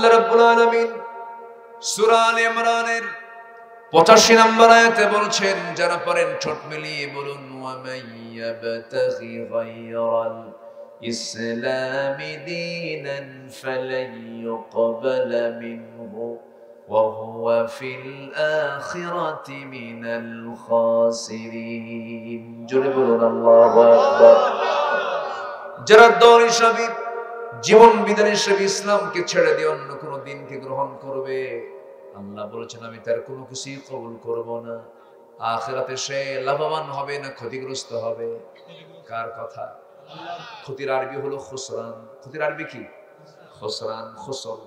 আল্লাহ রাব্বুল আলামিন সূরা আলে ইমরানের 85 নম্বর আয়াতে বলছেন, যারা পারেন ঠোঁট মিলিয়ে বলুন, ওয়া মাইয়াবতাগি গায়রাল ইসলামি দীনান ফালান ইউকবালা মিনহু ওয়া হুয়া ফিল আখিরাতি মিনাল খাসিরিন। জোরে বলুন আল্লাহু আকবার। যারা দল হিসাবে, জীবন বিধান হিসাবে ইসলামকে ছেড়ে দিয়ে অন্য কোন দিনকে গ্রহণ করবে, আল্লাহ বলেছেন আমি তার কোনো কিছুই কবুল করব না। আখিরাতে সে লাভবান হবে না ক্ষতিগ্রস্ত হবে? কার কথা? ক্ষতির আরবি হলো খুসরান। ক্ষতির আরবি কি? খুসরান, খুসর।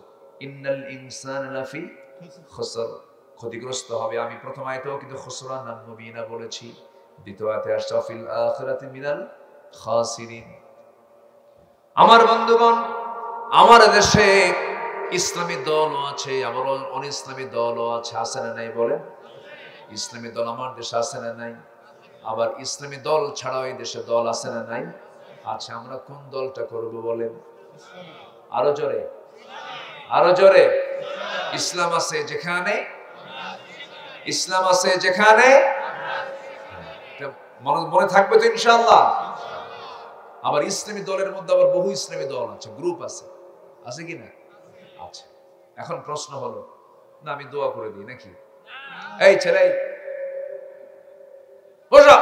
ইন্নাল ইনসানা লাফি খুসর, ক্ষতিগ্রস্ত হবে। আমি প্রথম আয়াতেও কিন্তু খুসরানান মুবিনা বলেছি, দ্বিতীয় আয়াতে আসছে ফিল আখিরাতি মিনাল খাসিরিন। আমার বন্ধুগণ, আমার দেশে ইসলামী দলও আছে, আবার অনিসলামী দলও আছে, আছে না নাই বলেন? ইসলামী দল আমার দেশে আছে না নাই? আবার ইসলামী দল ছাড়াও এই দেশে দল আছে না নাই? আছে। আমরা কোন দলটা করব বলেন? আরো জোরে, আরো জোরে। ইসলাম আছে যেখানে, ইসলাম আছে যেখানে, মনে থাকবে তো ইনশাআল্লাহ। আবার ইসলামী দলের মধ্যে আবার বহু ইসলামী দল আছে, গ্রুপ আছে, আছে কি না? আছে। এখন প্রশ্ন হলো, না আমি দোয়া করে দিই নাকি? এই ছেলে বসা,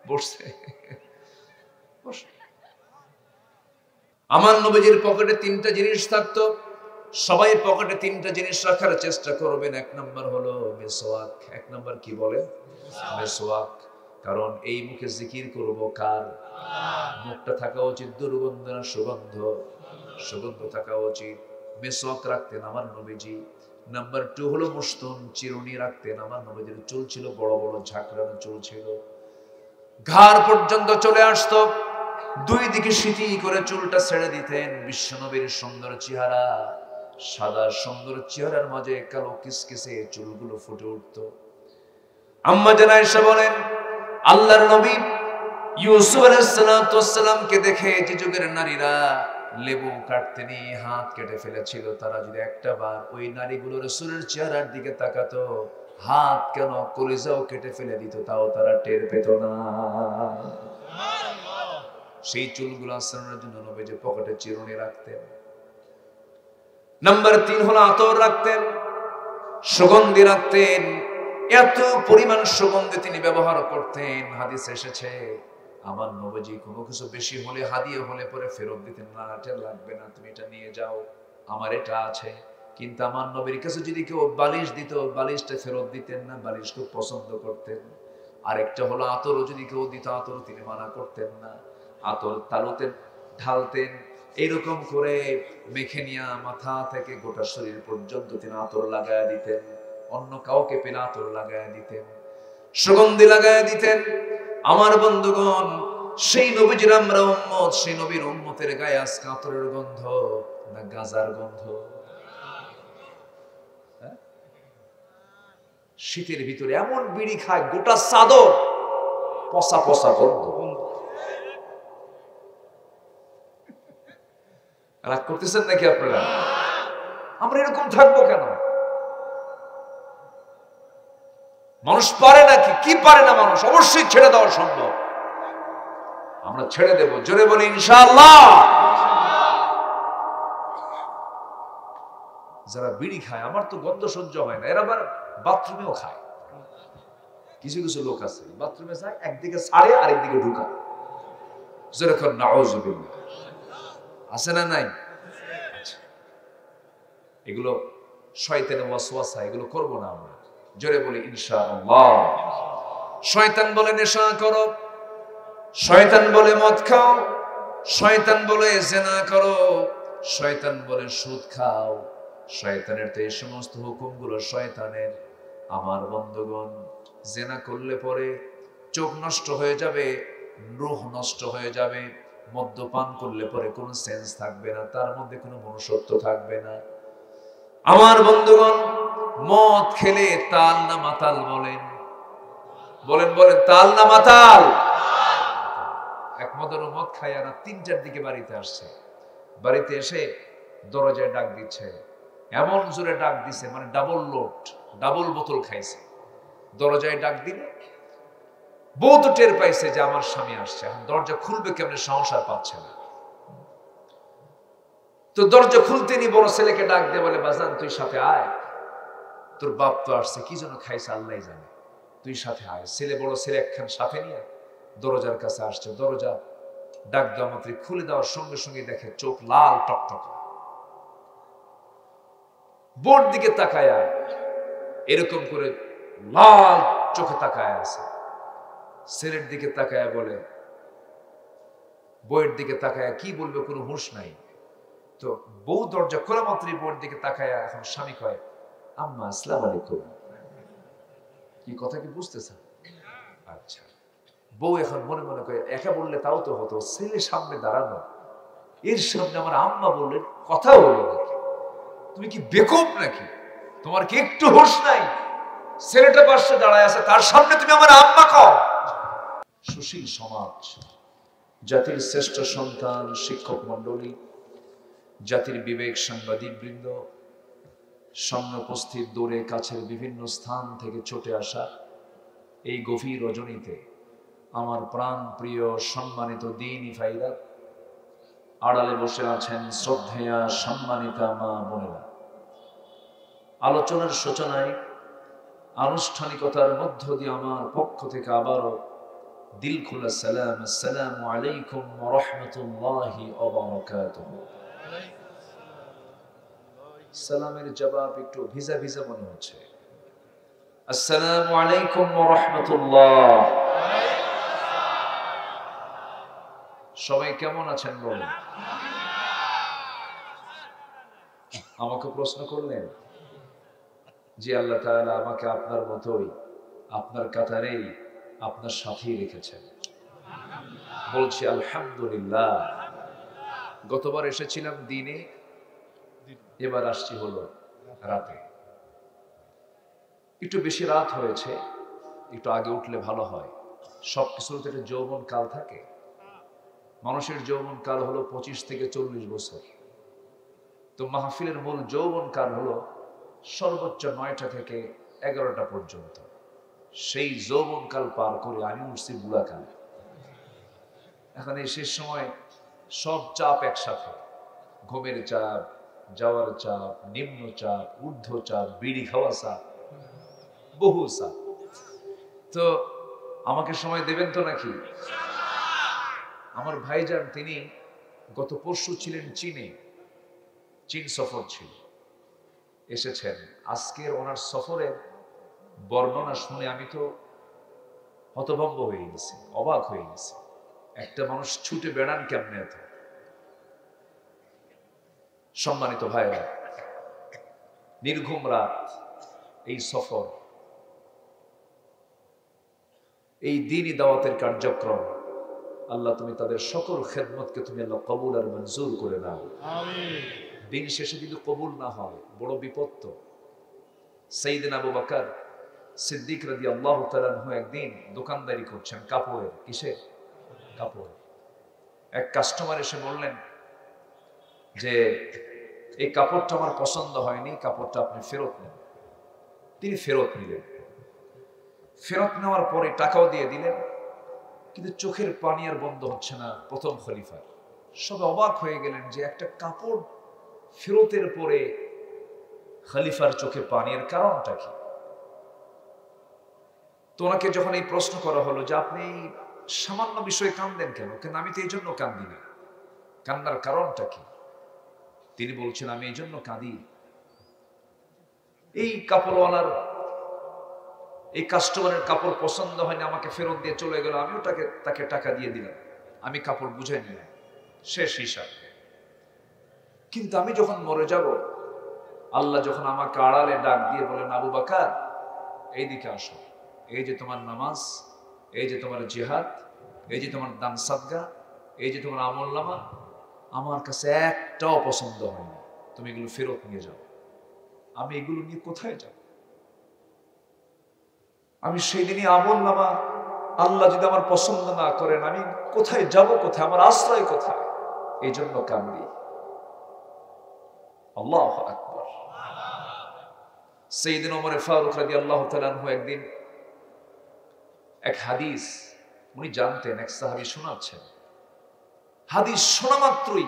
বসছে। আমার নবীজির পকেটে 3টা জিনিস থাকতো, সবাই পকেটে 3টা জিনিস রাখার চেষ্টা করবেন। 1 নম্বর হলো মিসওয়াক। 1 নম্বর কি বলে? মিসওয়াক। কারণ এই মুখে জিকির করব কার? মুখটা থাকা উচিত দুর্গন্ধ না সুগন্ধ? সুগন্ধ থাকা উচিত। মিসওয়াক রাখতেন আমার নবীজি। নাম্বার 2 হলো মুস্তুন, চিরুনি রাখতেন। আমার নবীজির চুল ছিল বড় বড় ঝাঁকড়ানো চুল ছিল, ঘাড় পর্যন্ত চলে আসতো। 2 দিকে সিটি করে চুলটা ছেড়ে দিতেন। বিশ্বনবীর সুন্দর চেহারা, সাদা সুন্দর চেহারার মাঝে কালো কিসকিসে চুলগুলো ফুটে উঠতো। আম্মা জান আয়েশা বলেন, আল্লাহর নবী ইউসুফ আলাইহিস সালামকে দেখে যে যুগের নারীরা লেবু কাটতে নিয়ে হাত কেটে ফেলেছিল, তারা যদি একটা বার ওই নারীগুলো রাসূলের চেহারার দিকে তাকাতো, হাত কেন কলিজাও কেটে ফেলে দিত, তাও তারা টের পেত না। সেই চুলগুলো আঁচড়ানোর জন্য নবীজি পকেটে চিরুনি রাখতেন। নাম্বার 3 হলো আতর রাখতেন, সুগন্ধি রাখতেন। এত পরিমাণ সুগন্ধি তিনি ব্যবহার করতেন। হাদিসে এসেছে আমার নবীজি কোনো কিছু বেশি হলে, হাদিয়া হলে পরে ফেরত দিতেন না। এটা লাগবে না, তুমি এটা নিয়ে যাও, আমার এটা আছে। কিন্তু আমার নবীর কাছে যদি কেউ বালিশ দিত, বালিশটা ফেরত দিতেন না, বালিশ খুব পছন্দ করতেন। আরেকটা হলো আতরও যদি কেউ দিত, আতরও তিনি মানা করতেন না। আতর তালুতে ঢালতেন, এরকম করে মেখে নিয়ে মাথা থেকে গোটা শরীর পর্যন্ত তিনি আতর লাগায় দিতেন। অন্য কাউকে পেলে আতর লাগায় দিতেন, সুগন্ধি লাগায় দিতেন। আমার বন্ধুগণ, সেই নবীজির আমরা উম্মত, সেই নবীর উম্মতের গায়ে আজকে আতরের গন্ধ না গাজার গন্ধ? শীতের ভিতরে এমন বিড়ি খায় গোটা চাদর পচা পচা গন্ধ। রাগ করতেছেন নাকি আপনারা? আমরা এরকম থাকবো কেন? মানুষ পারে নাকি? কি পারে না মানুষ? অবশ্যই ছেড়ে দেওয়া সম্ভব। আমরা ছেড়ে দেব, জোরে বলি ইনশাআল্লাহ। যারা বিড়ি খায়, আমার তো গন্ধ সহ্য হয় না, এরা আবার বাথরুমেও খায়। কিছু কিছু লোক আছে বাথরুমে যায়, একদিকে ছাড়ে আরেকদিকে ঢুকায়। যেরকম নাউযুবিল্লাহ, আছে না নাই? এগুলো শয়তানের ওয়াসওয়াসা, এগুলো করব না আমরা। জোরে বলি ইনশাআল্লাহ। শয়তান বলে নেশা করো, শয়তান বলে মদ খাও, শয়তান বলে জিনা করো, শয়তান বলে সুদ খাও। শয়তানের তো এই সমস্ত হুকুমগুলো শয়তানের। আমার বন্ধুগণ, জিনা করলে পরে চোখ নষ্ট হয়ে যাবে, রূহ নষ্ট হয়ে যাবে। মদ্যপান করলে পরে কোনো সেন্স থাকবে না, তার মধ্যে কোনো মনুষ্যত্ব থাকবে না। আমার বন্ধুগণ, মদ খেলে তাল না মাতাল বলেন? বলেন বলেন, তাল না মাতাল? এক মদের মদ খায় আর 3টার দিকে বাড়িতে আসছে। বাড়িতে এসে দরজায় ডাক দিচ্ছে, এমন জোরে ডাক দিছে মানে ডাবল লোড, ডাবল বোতল খাইছে। দরজায় ডাক দিলে বউ তো টের পাইছে যে আমার স্বামী আসছে, এখন দরজা খুলবে কেমনে, সংসার পাচ্ছে না। তো দরজা খুলতে নি বড় ছেলেকে ডাক দিয়ে বলে, বাজান তুই সাথে আয়, তোর বাপ তো আসছে, কি জন্য খাইছে আল্লাহ জানে, তুই সাথে আয়। বড় ছেলে একখান সাথে নিয়ে দরজার কাছে আসছে। দরজা ডাক দেওয়া মাত্র খুলে দেওয়ার সঙ্গে সঙ্গে দেখে চোখ লাল টকটক, বোর দিকে তাকায়া এরকম করে লাল চোখে তাকায় আছে। ছেলের দিকে তাকায়া বলে, বউয়ের দিকে তাকায়া কি বলবে কোনো হুঁশ নাই। তো বউ দরজা খোলা মাত্রই বউয়ের দিকে তাকায়া এখন স্বামী কয়, আম্মা আসসালামু আলাইকুম। কি কথা কি বুঝতেছেন? আচ্ছা। বউ এখন মনে মনে করে, একা বললে তাও তো হতো, ছেলে সামনে দাঁড়ানো, এর সামনে আমার আম্মা বললে কথা বলো নাকি? তুমি কি বেকুব নাকি? তোমার কি একটু হুঁশ নাই? ছেলেটা পাশে দাঁড়ায় আছে, তার সামনে তুমি আমার আম্মা কও। সুশীল সমাজ, জাতির শ্রেষ্ঠ সন্তান শিক্ষক মন্ডলী, জাতির বিবেক সাংবাদিক বৃন্দ, সামনে উপস্থিত দূরে কাছের বিভিন্ন স্থান থেকে ছুটে আসা এই গভীর রজনীতে আমার প্রাণ প্রিয় সম্মানিত দ্বীনি ভাইরা, আড়ালে বসে আছেন শ্রদ্ধেয়া সম্মানিতা মা বোনেরা। আলোচনার সূচনায় আনুষ্ঠানিকতার মধ্য দিয়ে আমার পক্ষ থেকে আবারও দিল খোলা সালাম, আসসালামু আলাইকুম ওয়া রাহমাতুল্লাহি ওয়া বারাকাতুহু। সালামের জবাব একটু ভিজা ভিজা মনে হচ্ছে। আসসালামু আলাইকুম ওয়া রাহমাতুল্লাহ। সবাই কেমন আছেন বলুন? আমাকে প্রশ্ন করলেন যে আল্লাহ তাআলা আমাকে আপনার মতোই, আপনার কাতারেই, আপনার সাথেই রেখেছেন। বলছি আলহামদুলিল্লাহ। গতবার এসেছিলাম দিনে, এবার আসছি হলো রাতে। একটু বেশি রাত হয়েছে, একটু আগে উঠলে ভালো হয়। সবকিছুর তো একটা যৌবন কাল থাকে। মানুষের যৌবন কাল হলো 25 থেকে 40 বছর। তো মাহফিলের মূল যৌবন কাল হলো সর্বোচ্চ 9টা থেকে 11টা পর্যন্ত। সেই যৌবন কাল পার করে আমি উঠছি বুড়া কালে। এখন এই শেষ সময় সব চাপ একসাথে, ঘুমের চাপ, যাওয়ার চাপ, নিম্ন চাপ, ঊর্ধ্ব চাপ, বিড়ি খাওয়া চাপ, বহু চাপ। তো আমাকে সময় দেবেন তো নাকি? আমার ভাইজান তিনি গত পরশু ছিলেন চীনে, চীন সফর ছিল, এসেছেন। আজকের ওনার সফরের বর্ণনা শুনে আমি তো হতভম্ব হয়ে গেছি, অবাক হয়ে গেছি। একটা মানুষ ছুটে বেড়ান কেমনে এত? সম্মানিত ভাইরা, নির্ঘুম রাত, এই সফর, এই দ্বীনি দাওয়াতের কার্যক্রম, আল্লাহ তুমি তাদের সকল খেদমতকে তুমি আল্লাহ কবুল আর মঞ্জুর করে নাও। আমিন। দিন শেষে যদি কবুল না হয় বড় বিপদ। সাইয়েদনা আবু বকর সিদ্দিক রাদিয়াল্লাহু তাআলা আনহু একদিন দোকানদারি করছেন কাপড়ের। কিসের? কাপড়। এক কাস্টমার এসে বললেন যে এই কাপড়টা আমার পছন্দ হয়নি, কাপড়টা আপনি ফেরত নেন। তিনি ফেরত নিলেন। ফেরত নেওয়ার পরে টাকাও দিয়ে দিলেন, কিন্তু চোখের পানি আর বন্ধ হচ্ছে না প্রথম খলিফার। সবাই অবাক হয়ে গেলেন যে একটা কাপড় ফেরতের পরে খলিফার চোখে পানির কারণটা কি? তো ওনাকে যখন এই প্রশ্ন করা হলো যে আপনি সামান্য বিষয়ে কাঁদেন কেন? কেন আমি তো এই জন্য কাঁদি না, কান্নার কারণটা কি? তিনি বলছেন আমি এই জন্য কাঁদি, এই কাপড়ওয়ালার, এই কাস্টমারের কাপড় পছন্দ হয়নি, আমাকে ফেরত দিয়ে চলে গেল, আমিও তাকে টাকা দিয়ে দিলাম, আমি কাপড় বুঝে নিলাম, শেষ হিসাব। কিন্তু আমি যখন মরে যাব, আল্লাহ যখন আমাকে আড়ালে ডাক দিয়ে বলেন আবু বকর এইদিকে আসো, এই যে তোমার নামাজ, এই যে তোমার জিহাদ, এই যে তোমার দান সাদকা, এই যে তোমার আমলনামা, আমার কাছে একটাও পছন্দ হয়নি, তুমি এগুলো ফেরত নিয়ে যাও। আমি এগুলো নিয়ে কোথায় যাব? আমি সেই দিনই আমলনামা আল্লাহ যদি আমার পছন্দ না করেন, আমি কোথায় যাব? কোথায় আমার আশ্রয় কোথায়? এই জন্য কান্দি। আল্লাহু আকবার। সাইয়েদনা ওমর ফারুক রাদিয়াল্লাহু তাআলা আনহু একদিন এক হাদিস উনি জানতেন, এক সাহাবী শোনাচ্ছেন, হাদিস শোনা মাত্রই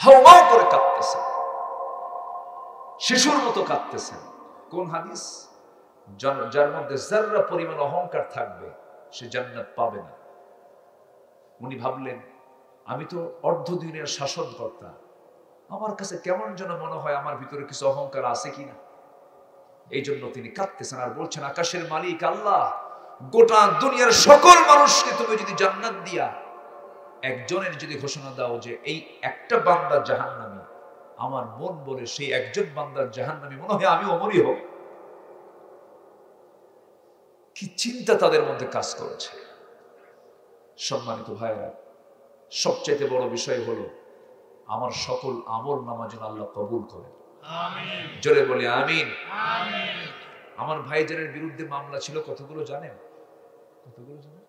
হাওয়া করে কাঁদতেছেন, শিশুর মতো কাঁদতেছেন। কোন হাদিস? যার মধ্যে যাররা পরিমাণ অহংকার থাকবে সে জান্নাত পাবে না। উনি ভাবলেন, আমি তো অর্ধ দিনের শাসনকর্তা, আমার কাছে কেমন যেন মনে হয় আমার ভিতরে কিছু অহংকার আছে কিনা। এই জন্য তিনি কাঁদতেছেন আর বলছেন, আকাশের মালিক আল্লাহ, গোটা দুনিয়ার সকল মানুষকে তুমি যদি জান্নাত দিয়া একজনের যদি ঘোষণা দাও যে এই একটা বান্দা জাহান্নামী, আমার মন বলে সেই একজন বান্দার জাহান্নামী মনে হয় আমি ওমরই হব। কি চিন্তা তাদের মধ্যে কাজ করেছে। সম্মানিত ভাইরা, সবচেয়ে বড় বিষয় হলো আমার সকল আমল নামা যেন আল্লাহ কবুল করে। আমিন। জোরে বলি আমিন। আমিন। আমার ভাইজানের বিরুদ্ধে মামলা ছিল কতগুলো জানেন? কতগুলো জানেন?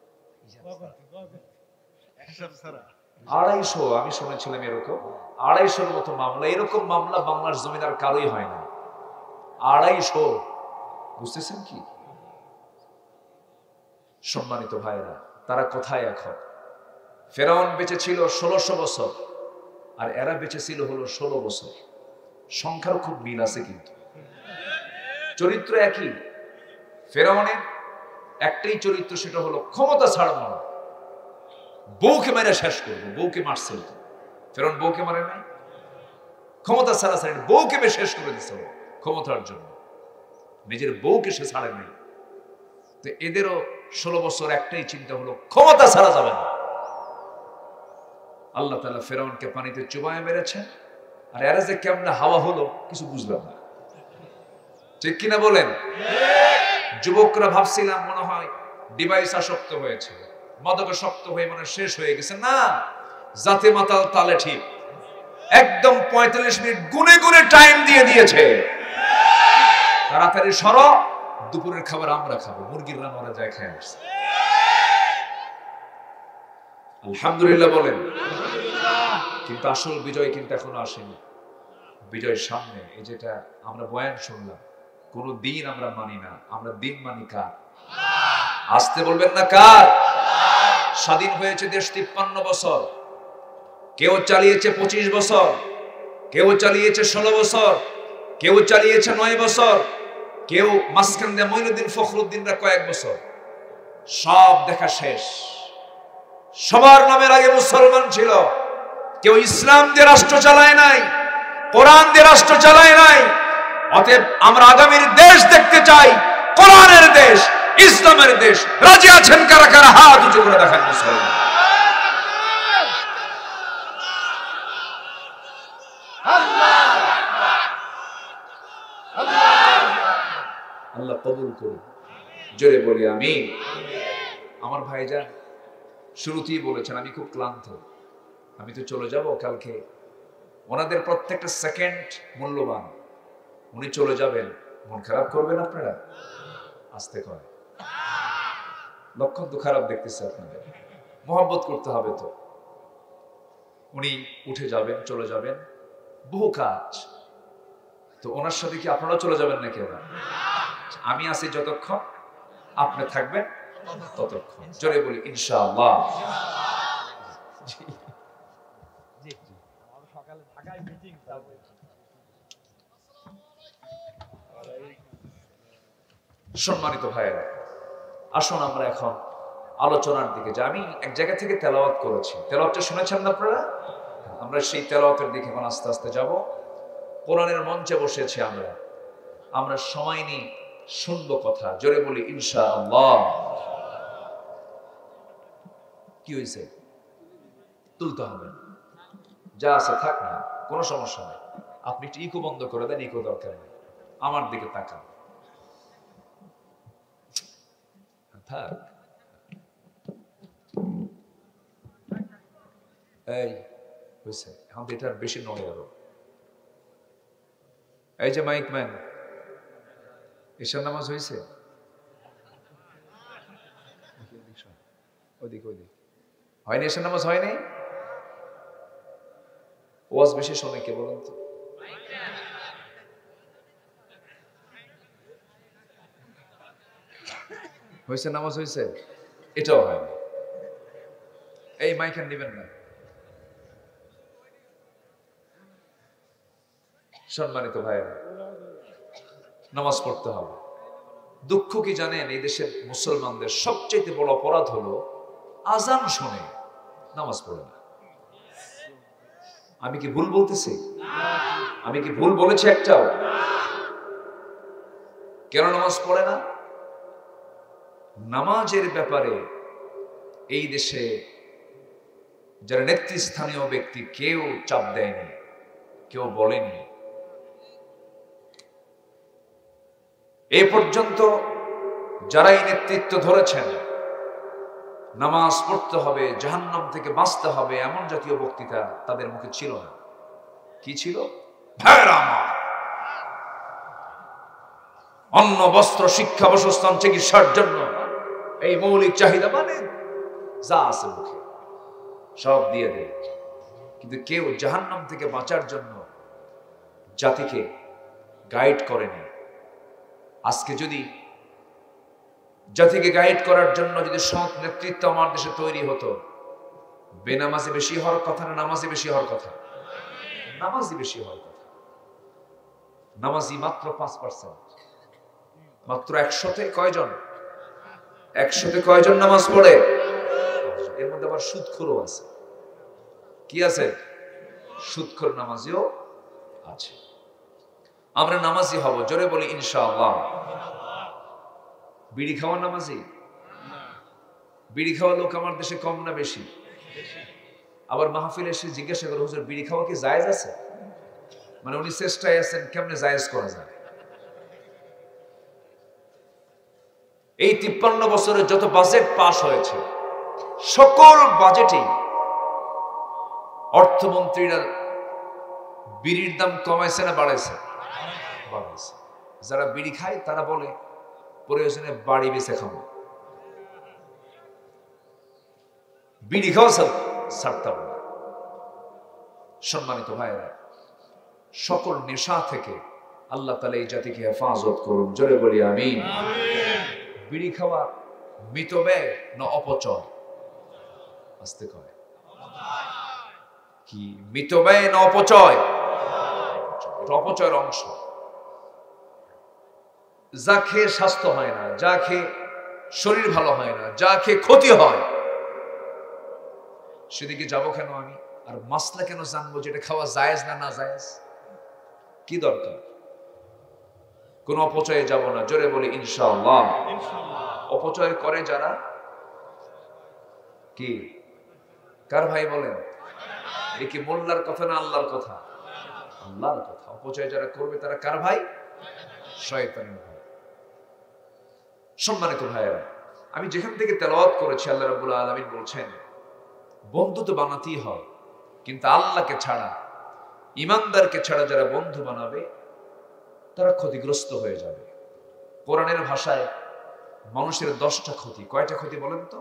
250। আমি শুনেছিলাম এরকম 250-র মতো মামলা। এরকম মামলা বাংলার জমিন আর কারোই হয় না। 250। বুঝতেছেন কি? সম্মানিত ভাইরা, তারা কোথায় এখন? ফেরাউন বেঁচে ছিল 1600 বছর আর এরা বেঁচে ছিল হলো 16 বছর। সংখ্যার খুব মিল আছে, কিন্তু চরিত্র একই। ফেরাউনের একটাই চরিত্র, সেটা হলো ক্ষমতা ছাড়ানো, বউকে মেরে শেষ করবো। বউকে মারছিল তো, ফেরাউন বউকে মারে নাই, ক্ষমতা ছাড়া ছাড়েন, বউকে মেরে শেষ করে দিচ্ছিল ক্ষমতার জন্য, নিজের বউকে সে ছাড়ে নাই। তো এদেরও 16 বছর একটাই চিন্তা হলো ক্ষমতা ছাড়া যাবে না। আল্লাহ তাআলা ফেরাউনকে পানিতে চুবায় মেরেছেন, আর এরা যে কেমনে হাওয়া হলো কিছু বুঝলাম না। ঠিক কিনা বলেন? যুবকরা ভাবছিলাম মনে হয় ডিভাইস আসক্ত হয়েছে, মাদকাসক্ত হয়ে মানে শেষ হয়ে গেছে। না, জাতে মাতাল তালে ঠিক একদম 45 মিনিট গুনে গুনে টাইম দিয়ে দিয়েছে। তাড়াতাড়ি সরো, দুপুরের খাবার আমরা খাবো, মুরগির রান্না ওরা যায় খায় আসছে। আলহামদুলিল্লাহ বলেন। কিন্তু আসল বিজয় কিন্তু এখনো আসেনি। বিজয়ের সামনে। এই যেটা আমরা বয়ান শুনলাম, কোন দিন আমরা মানি না, আমরা দিন মানি কার? আসতে বলবেন না কার? স্বাধীন হয়েছে দেশ 53 বছর, কেউ চালিয়েছে 25 বছর, কেউ চালিয়েছে 16 বছর, কেউ চালিয়েছে 9 বছর, কেউ মাঝখান দিয়ে মঈনুদ্দিন ফখরুদ্দিনরা কয়েক বছর। সব দেখা শেষ। সবার নামের আগে মুসলমান ছিল। কেউ ইসলাম দিয়ে রাষ্ট্র চালায় নাই, কোরআন দিয়ে রাষ্ট্র চালায় নাই। অতএব আমরা আগামীর দেশ দেখতে চাই, কোরআনের দেশ, ইসলামের দেশ। রাজি আছেন কারা কারা? হাত উঁচু করে দেখান মুসলমান। আল্লাহ কবুল করুন। জোরে বলি আমিন। আমার ভাইজান শুরুতেই বলেছেন আমি খুব ক্লান্ত, আমি তো চলে যাব কালকে। ওনাদের প্রত্যেকটা সেকেন্ড মূল্যবান। উনি চলে যাবেন, মন খারাপ করবেন আপনারা? আসতে করে লক্ষণ তো খারাপ দেখতেছে আপনাদের, মহব্বত করতে হবে তো। উনি উঠে যাবেন, চলে যাবেন, বহু কাজ। তো ওনার সাথে কি আপনারা চলে যাবেন নাকি? আমি আছি যতক্ষণ, আপনি থাকবেন ততক্ষণ। জোরে বলি ইনশাআল্লাহ। সম্মানিত ভাইয়েরা, আসুন আমরা এখন আলোচনার দিকে যাই। আমি এক জায়গা থেকে তেলাওয়াত করেছি, তেলাওয়াতটা শুনেছেন না আপনারা? আমরা সেই তেলাওয়াতের দিকে এখন আস্তে আস্তে যাব। কোরআনের মঞ্চে বসেছি আমরা সময় নিয়ে শুনবো কথা। জোরে বলি ইনশাআল্লাহ। কি হয়েছে? তুলতে হবে, যা আছে থাক না, কোনো সমস্যা নেই। আপনি একটু ইকো বন্ধ করে দেন, ইকো দরকার নেই। আমার দিকে তাকান, থাক। এই হয়েছে, এখন এটার বেশি নয় আরো। এই যে মাইক ম্যান, ঈশার নামাজ হয়েছে? ওদিক হয়নি, ঈশার নামাজ হয়নি। ওয়াজ বেশি শোনে কে বলেন তো? হয়েছে? নামাজ হয়েছে? এটাও হয়নি। এই মাইখান নেবেন না। সম্মানিত ভাইয়েরা, নামাজ পড়তে হবে। দুঃখ কি জানেন, এই দেশের মুসলমানদের সবচেয়ে বড় অপরাধ হলো আজান শুনে নামাজ পড়ে না। আমি কি ভুল বলতেছি? আমি কি ভুল বলেছি একটাও? কেন নামাজ পড়ে না? নামাজের ব্যাপারে এই দেশে যারা নেতৃস্থানীয় ব্যক্তি কেউ চাপ দেয়নি, কেউ বলেনি। এ পর্যন্ত যারা এই নেতৃত্ব ধরেছেন, নামাজ পড়তে হবে, জাহান্নাম থেকে বাঁচতে হবে, এমন জাতীয় বক্তৃতা তাদের মুখে ছিল না। কি ছিল? ভাইরা আমার, অন্ন, বস্ত্র, শিক্ষা, বাসস্থান, চিকিৎসার জন্য এই মৌলিক চাহিদা মানে যা আছে মুখে সব দিয়ে দেয়, কিন্তু কেউ জাহান্নাম থেকে বাঁচার জন্য জাতিকে গাইড করেনি। আজকে যদি জাতিকে গাইড করার জন্য যদি সৎ নেতৃত্ব আমার দেশে তৈরি হতো, বেনামাজি বেশি হওয়ার কথা না নামাজি বেশি হওয়ার কথা? নামাজি বেশি হওয়ার কথা। নামাজি মাত্র 5%। মাত্র 100-তে কয়জন? 100-তে কয়জন নামাজ পড়ে? এর মধ্যে আবার সুদখোরও আছে। কি আছে? সুদখোর নামাজিও আছে। আমরা নামাজি হব, জোরে বলি ইনশাআল্লাহ। বিড়ি খাওয়া নামাজি? বিড়ি খাওয়া লোক আমার দেশে কম না বেশি? আবার মাহফিলে এসে জিজ্ঞাসা করে, হুজুর বিড়ি খাওয়া কি জায়েজ আছে? মানে উনি চেষ্টায় আছেন কেমনে জায়েজ করা যায়। এই 53 বছরে যত বাজেট পাস হয়েছে, সকল বাজেটেই অর্থমন্ত্রীরা বিড়ির দাম কমাইছে না বাড়াইছে? বাড়াইছে। যারা বিড়ি খায় তারা বলে প্রয়োজনে বাড়ি বেঁচে খাবো, বিড়ি খাওয়া ছাড়তাম না। সম্মানিত ভাইয়েরা, সকল নেশা থেকে আল্লাহ তাআলা এই জাতিকে হেফাজত করুন, জোরে বলি আমিন। বিড়ি খাওয়া মিতব্যয় না অপচয়? আস্তে কয় কি, মিতব্যয় না অপচয়? এটা অপচয়ের অংশ। যা খেয়ে স্বাস্থ্য হয় না, যা খেয়ে শরীর ভালো হয় না, যা খেয়ে ক্ষতি হয়, সেদিকে যাবো কেন আমি? আর মাসলা কেন জানবো যেটা খাওয়া জায়েজ না না জায়েজ? কি দরকার? কোন অপচয়ে যাব না, জোরে বলি ইনশাআল্লাহ। অপচয় করে যারা, কি কার ভাই বলেন? এ কি মোল্লার কথা না আল্লাহর কথা? আল্লাহর কথা। অপচয় যারা করবে তারা কার ভাই? শয়তানের ভাই। সম্মানিত ভাইয়েরা, আমি যেখান থেকে তেলাওয়াত করেছি, আল্লাহ রাব্বুল আলামিন বলছেন বন্ধু তো বানাতেই হয়, কিন্তু আল্লাহকে ছাড়া, ইমানদারকে ছাড়া যারা বন্ধু বানাবে তারা ক্ষতিগ্রস্ত হয়ে যাবে। কোরআনের ভাষায় মানুষের 10টা ক্ষতি। কয়টা ক্ষতি বলেন তো?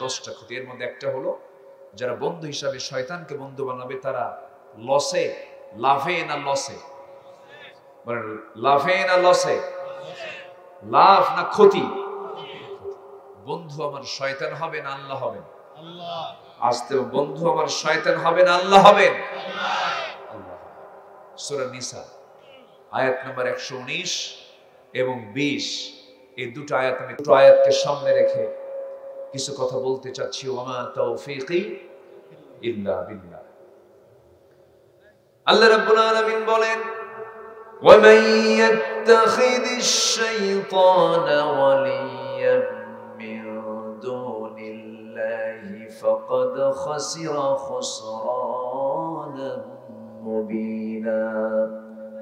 10টা ক্ষতি। এর মধ্যে একটা হলো, যারা বন্ধু হিসাবে শয়তানকে বন্ধু বানাবে তারা লসে, লাভে না লসে? মানে লাভে না লসে? লাভ না ক্ষতি? বন্ধু আমার শয়তান হবে না আল্লাহ হবেন? আস্তে, বন্ধু আমার শয়তান হবে না আল্লাহ হবেন? আল্লাহ। সূরা নিসা আয়াত নাম্বার 119 এবং 20, এই দুটো আয়াত, আমি দুটো আয়াতকে সামনে রেখে কিছু কথা বলতে চাচ্ছি। ওয়ামা তাওফীকি ইল্লা বিল্লাহ। আল্লাহ রাব্বুল আলামিন বলেন, وَمَن يَتَّخِذِ الشَّيْطَانَ وَلِيًّا مِّن دُونِ اللَّهِ فَقَدْ خَسِرَ خُسْرَانًا مُّبِينًا।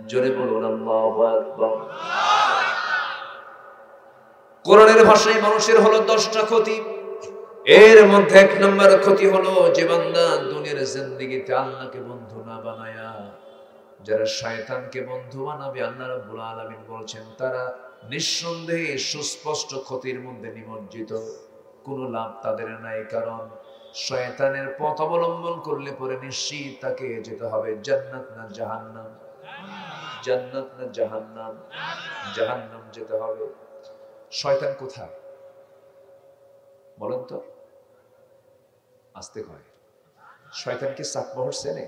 জোরে বলুন আল্লাহু আকবার। কোরআনের ভাষায় মানুষের হলো 10টা ক্ষতি। এর মধ্যে 1 নম্বর ক্ষতি হলো, যে বান্দা দুনিয়ার জিন্দেগিতে আল্লাহকে বন্ধু না বানায়া যারা শয়তানকে বন্ধু বানাবে, আল্লাহ রাব্বুল আলামিন বলছেন তারা নিঃসন্দেহে সুস্পষ্ট ক্ষতির মধ্যে নিমজ্জিত। কোনো লাভ তাদের নাই, কারণ শয়তানের পথ অবলম্বন করলে পরে নিশ্চিত তাকে যেতে হবে জান্নাত না জাহান্নাম? জান্নাত না জাহান্নাম? জাহান্নাম যেতে হবে। শয়তান কোথায়? বলেন তো, আসতে কয়। শয়তানকে চাটমোহর চেনে?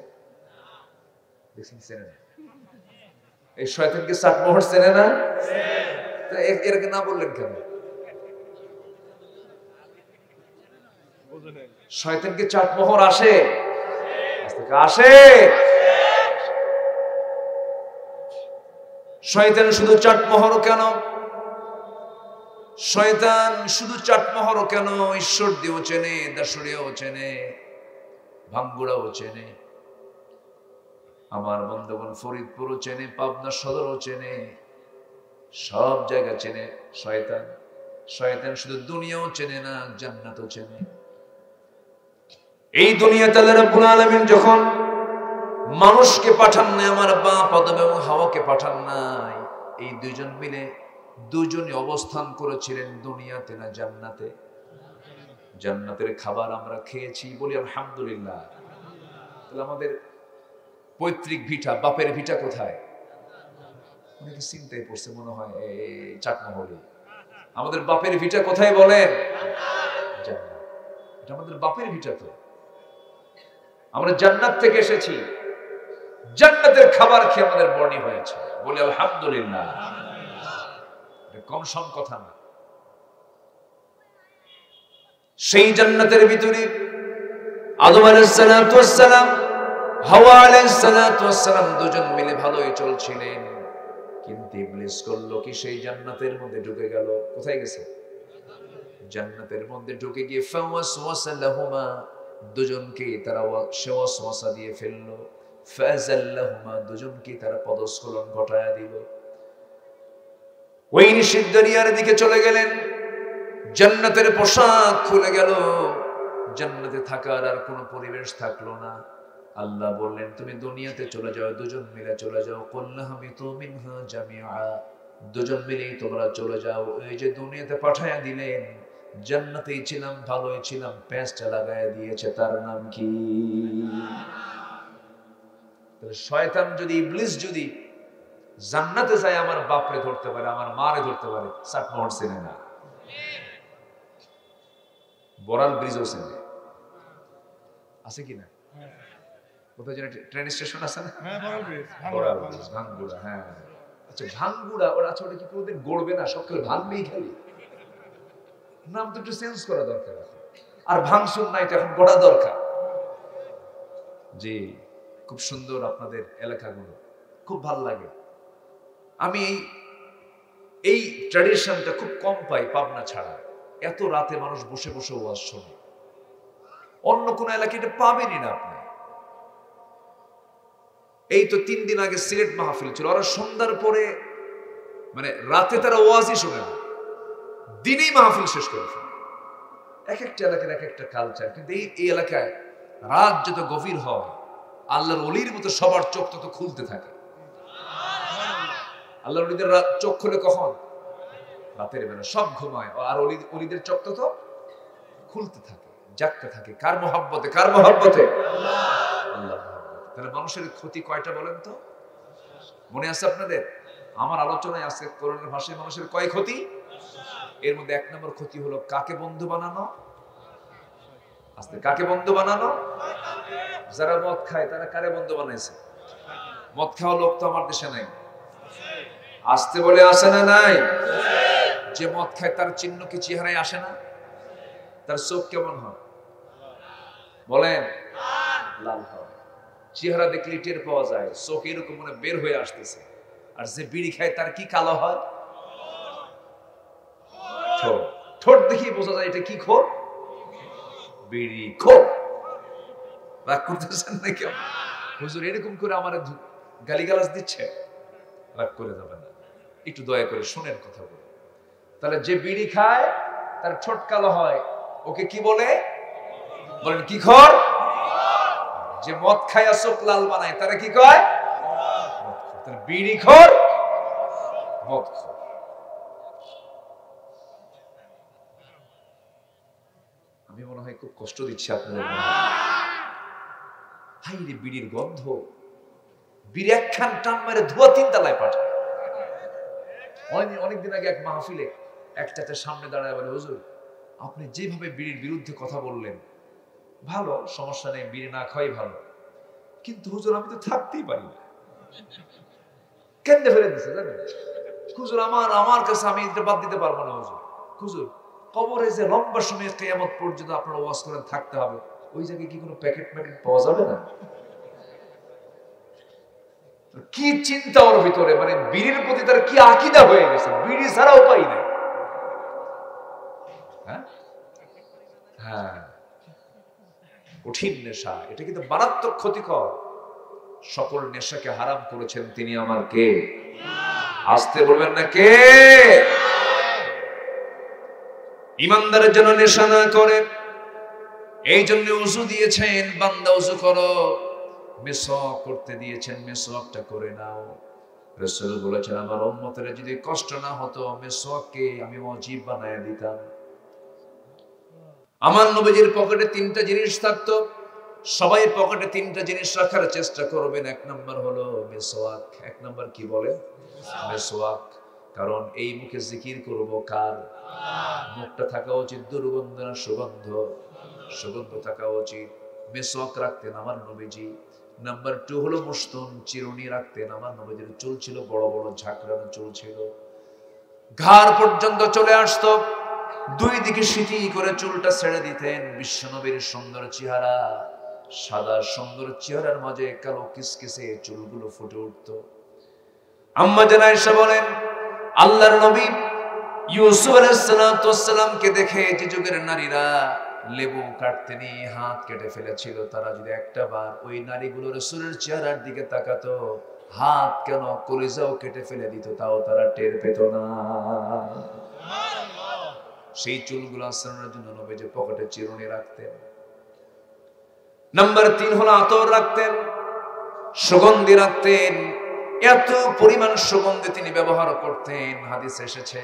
দেখছেন চেনে না? এই শয়তানকে চাটমোহর চেনে না? এরকে না বললেন কেন? শয়তানকে চাটমোহর আসে? আসে। শয়তান শুধু চাটমোহর কেন? শয়তান শুধু চাটমোহর কেন? ঈশ্বর দিয়েও চেনে, দাসুরিয়াও চেনে, ভাঙ্গুড়াও চেনে, আমার বন্ধুগণ ফরিদপুরও চেনে, পাবনা সদরও চেনে, সব জায়গা চেনে শয়তান। শয়তান শুধু দুনিয়াও চেনে না, জান্নাতও চেনে। এই দুনিয়াতে আল্লাহ রাব্বুল আলামিন যখন মানুষকে পাঠান নাই, আমার বাপ আদম এবং হাওয়াকে পাঠান নাই, এই দুইজন মিলে দুজনই অবস্থান করেছিলেন দুনিয়াতে না জান্নাতে? জান্নাতের খাবার আমরা খেয়েছি, বলি আলহামদুলিল্লাহ। তাহলে আমাদের পৈতৃক ভিটা, বাপের ভিটা কোথায়? অনেকে চিন্তায় পড়ছে মনে হয় চাটমোহরে। আমাদের বাপের ভিটা কোথায় বলেন? জান্নাত। এটা আমাদের বাপের ভিটা। তো আমরা জান্নাত থেকে এসেছি, জান্নাতের খাবার খেয়ে আমাদের বর্ণি হয়েছে, বলি আলহামদুলিল্লাহ। কম সম কথা না। সেই জান্নাতের ভিতরে আদম আলাইহিস সালাতু ওয়াস সালাম, হাওয়া আলাইহিস সালাতু ওয়াস সালাম দুজন মিলে ভালোই চলছিলেন, কিন্তু ইবলিস করলো কি? সেই জান্নাতের মধ্যে ঢুকে গেল। কোথায় গেছে? জান্নাতের মধ্যে ঢুকে গিয়ে ফাওয়াসওয়াসা লাহুমা, দুজনকে তারা ওয়াসওয়াসা দিয়ে ফেললো। ফাযাল্লাহুমা, দুজনকে তারা পদস্খলন ঘটায়া দিল। ওই নিষিদ্ধ দুনিয়ার দিকে চলে গেলেন। জান্নাতের পোশাক খুলে গেল, জান্নাতে থাকার আর কোনো পরিবেশ থাকলো না। আল্লাহ বললেন তুমি দুনিয়াতে চলে যাও, দুজন মিলে চলে যাও। কুল্লা হাবিতু মিনহা জামিআ, দুজন মিলেই তোমরা চলে যাও। এই যে দুনিয়াতে পাঠায়া দিলেন, জান্নাতেই ছিলাম, ভালোই ছিলাম, প্যাঁচটা লাগায় দিয়েছে, তার নাম কি? তাহলে শয়তান যদি, ইবলিস যদি জান্নাতে যায়, আমার বাপরে ধরতে পারে, আমার মারে ধরতে পারে, চাটমোহর চেনে না। বড়াল ব্রিজও চেনে, আছে কিনা? কোথায় যেন ট্রেন স্টেশন আছে না? বড়াল ব্রিজ, ভাঙ্গুড়া। হ্যাঁ, আচ্ছা ভাঙ্গুড়া, ওরা আচ্ছা ওটা কি কোনোদিন গড়বে না? সব কেউ ভাঙবেই খালি। নাম তো একটু চেঞ্জ করা দরকার। আর ভাঙসুন না, এটা এখন গড়া দরকার। জি, খুব সুন্দর আপনাদের এলাকাগুলো, খুব ভাল লাগে। আমি এই ট্র্যাডিশনটা খুব কম পাই পাবনা ছাড়া। এত রাতে মানুষ বসে বসে ওয়াজ শোনে, অন্য কোন এলাকায় এটা পাবেনই না আপনি। এই তো 3 দিন আগে সিলেট মাহফিল ছিল, ওরা সন্ধ্যার পরে, মানে রাতে তারা ওয়াজই শোনে না, দিনেই মাহফিল শেষ করে ফেলে। এক একটা এলাকার এক একটা কালচার। কিন্তু এই এলাকায় রাত যত গভীর হয়, আল্লাহর ওলির মতো সবার চোখ তত খুলতে থাকে। আল্লাহর ওলিদের চোখ খুলে কখন? রাতের বেলা, সব ঘুমায়, আর ওলিদের চোখ তত খুলতে থাকে, জাগতে থাকে। কার মহব্বতে? কার মহব্বতে? আল্লাহ। তাহলে মানুষের ক্ষতি কয়টা বলেন তো? মনে আছে আপনাদের? আমার আলোচনায় আছে কোরআনের ভাষায় মানুষের কয় ক্ষতি? এর মধ্যে 1 নম্বর ক্ষতি হলো কাকে বন্ধু বানানো। আস্তে, কাকে বন্ধু বানানো? যারা মদ খায় তারা কারে বন্ধু বানাইছে? মদ খাওয়া লোক তো আমার দেশে নাই। আসতে বলে আসে না? নাই। যে মদ খায় তার চিহ্ন কি চেহারায় আসে না? তার চোখ কেমন হয় বলেন? লাল হয়। চেহারা দেখলে টের পাওয়া যায়, চোখ এরকম মনে বের হয়ে আসতেছে। আর যে বিড়ি খায় তার কি কালো হয়? ঠোঁট দেখি বোঝা যায় এটা কি খোর? বিড়ি খোর। রাগ করতেছেন না কেউ? হুজুর এরকম করে আমার গালিগালাজ দিচ্ছে, রাগ করে যাবে না, একটু দয়া করে শোনেন কথা বলে। তাহলে যে বিড়ি খায় তার ঠোঁট কালো হয়, ওকে কি বলে? বলেন কি খোর? যে মদ খায় চোখ লাল বানায় তারা কি কয়? তাহলে বিড়ি খোর, মদ খোর। আমি মনে হয় খুব কষ্ট দিচ্ছি আপনাদের। হাই রে, বিড়ির গন্ধ। বিড়ি একখান টান মেরে ধোয়া 3 তলায় পাঠায়। অনেকদিন আগে এক মাহফিলে এক চাচা সামনে দাঁড়ায় বলে, হুজুর আপনি যেভাবে বিড়ির বিরুদ্ধে কথা বললেন, ভালো, সমস্যা নেই, বিড়ি না খাওয়াই ভালো, কিন্তু হুজুর আমি তো থাকতেই পারি না। কেন ফেলে দিছে জানেন? হুজুর আমার কাছে আমি এটা বাদ দিতে পারবো না হুজুর। হুজুর কবরে যে লম্বা সময় কিয়ামত পর্যন্ত আপনারা ওয়াজ করেন থাকতে হবে, ওই জায়গায় কি কোনো প্যাকেট পাওয়া যাবে না? কি চিন্তা ওর ভিতরে, মানে বিড়ির প্রতি তার কি আকীদা হয়ে গেছে, বিড়ি ছাড়া উপায় নেই। হ্যাঁ, কঠিন নেশা, এটা কিন্তু মারাত্মক ক্ষতিকর। সকল নেশাকে হারাম করেছেন তিনি আমার কে? আসতে বলবেন না কে? ইমানদারের জন্য নেশা না করে, এই জন্য ওযু দিয়েছেন, বান্দা ওযু করো, মিসওয়াক করতে দিয়েছেন, মিসওয়াকটা করে নাও। রাসূল বলেছেন আমার উম্মতের যদি কষ্ট না হতো মিসওয়াককে আমি ওয়াজিব বানায় দিতাম। আমার নবীজির পকেটে 3টা জিনিস থাকতো, সবাই পকেটে 3টা জিনিস রাখার চেষ্টা করবেন। 1 নাম্বার হলো মিসওয়াক। 1 নাম্বার কি বলে? মিসওয়াক। কারণ এই মুখে জিকির করব কার? মুখটা থাকা উচিত দুর্গন্ধ না সুগন্ধ? সুগন্ধ থাকা উচিত। মিসওয়াক রাখতেন আমার নবীজি। নাম্বার 2 হলো মুস্তুন, চিরুনি রাখতেন আমার নবীজির। চুল ছিল বড় বড় ঝাঁকড়ানো চুল ছিল, ঘাড় পর্যন্ত চলে আসতো। 2 দিকে সিটি করে চুলটা ছেড়ে দিতেন। বিশ্বনবীর সুন্দর চেহারা, সাদা সুন্দর চেহারার মাঝে কালো কিসকিসে চুলগুলো ফুটে উঠত। আম্মা জান আয়েশা বলেন আল্লাহর নবী ইউসুফ আলাইহিস সালামকে দেখে যে যুগের নারীরা লেবু কাটতে নিয়ে হাত কেটে ফেলেছিল, তারা যদি একটা বার ওই নারীগুলো রাসূলের চেহারার দিকে তাকাতো, হাত কেন কলিজাও কেটে ফেলে দিত, তাও তারা টের পেত না। সেই চুলগুলো আঁচড়ানোর জন্য নবীজি পকেটে চিরুনি রাখতেন। নাম্বার 3 হলো আতর রাখতেন, সুগন্ধি রাখতেন। এত পরিমাণ সুগন্ধি তিনি ব্যবহার করতেন, হাদিসে এসেছে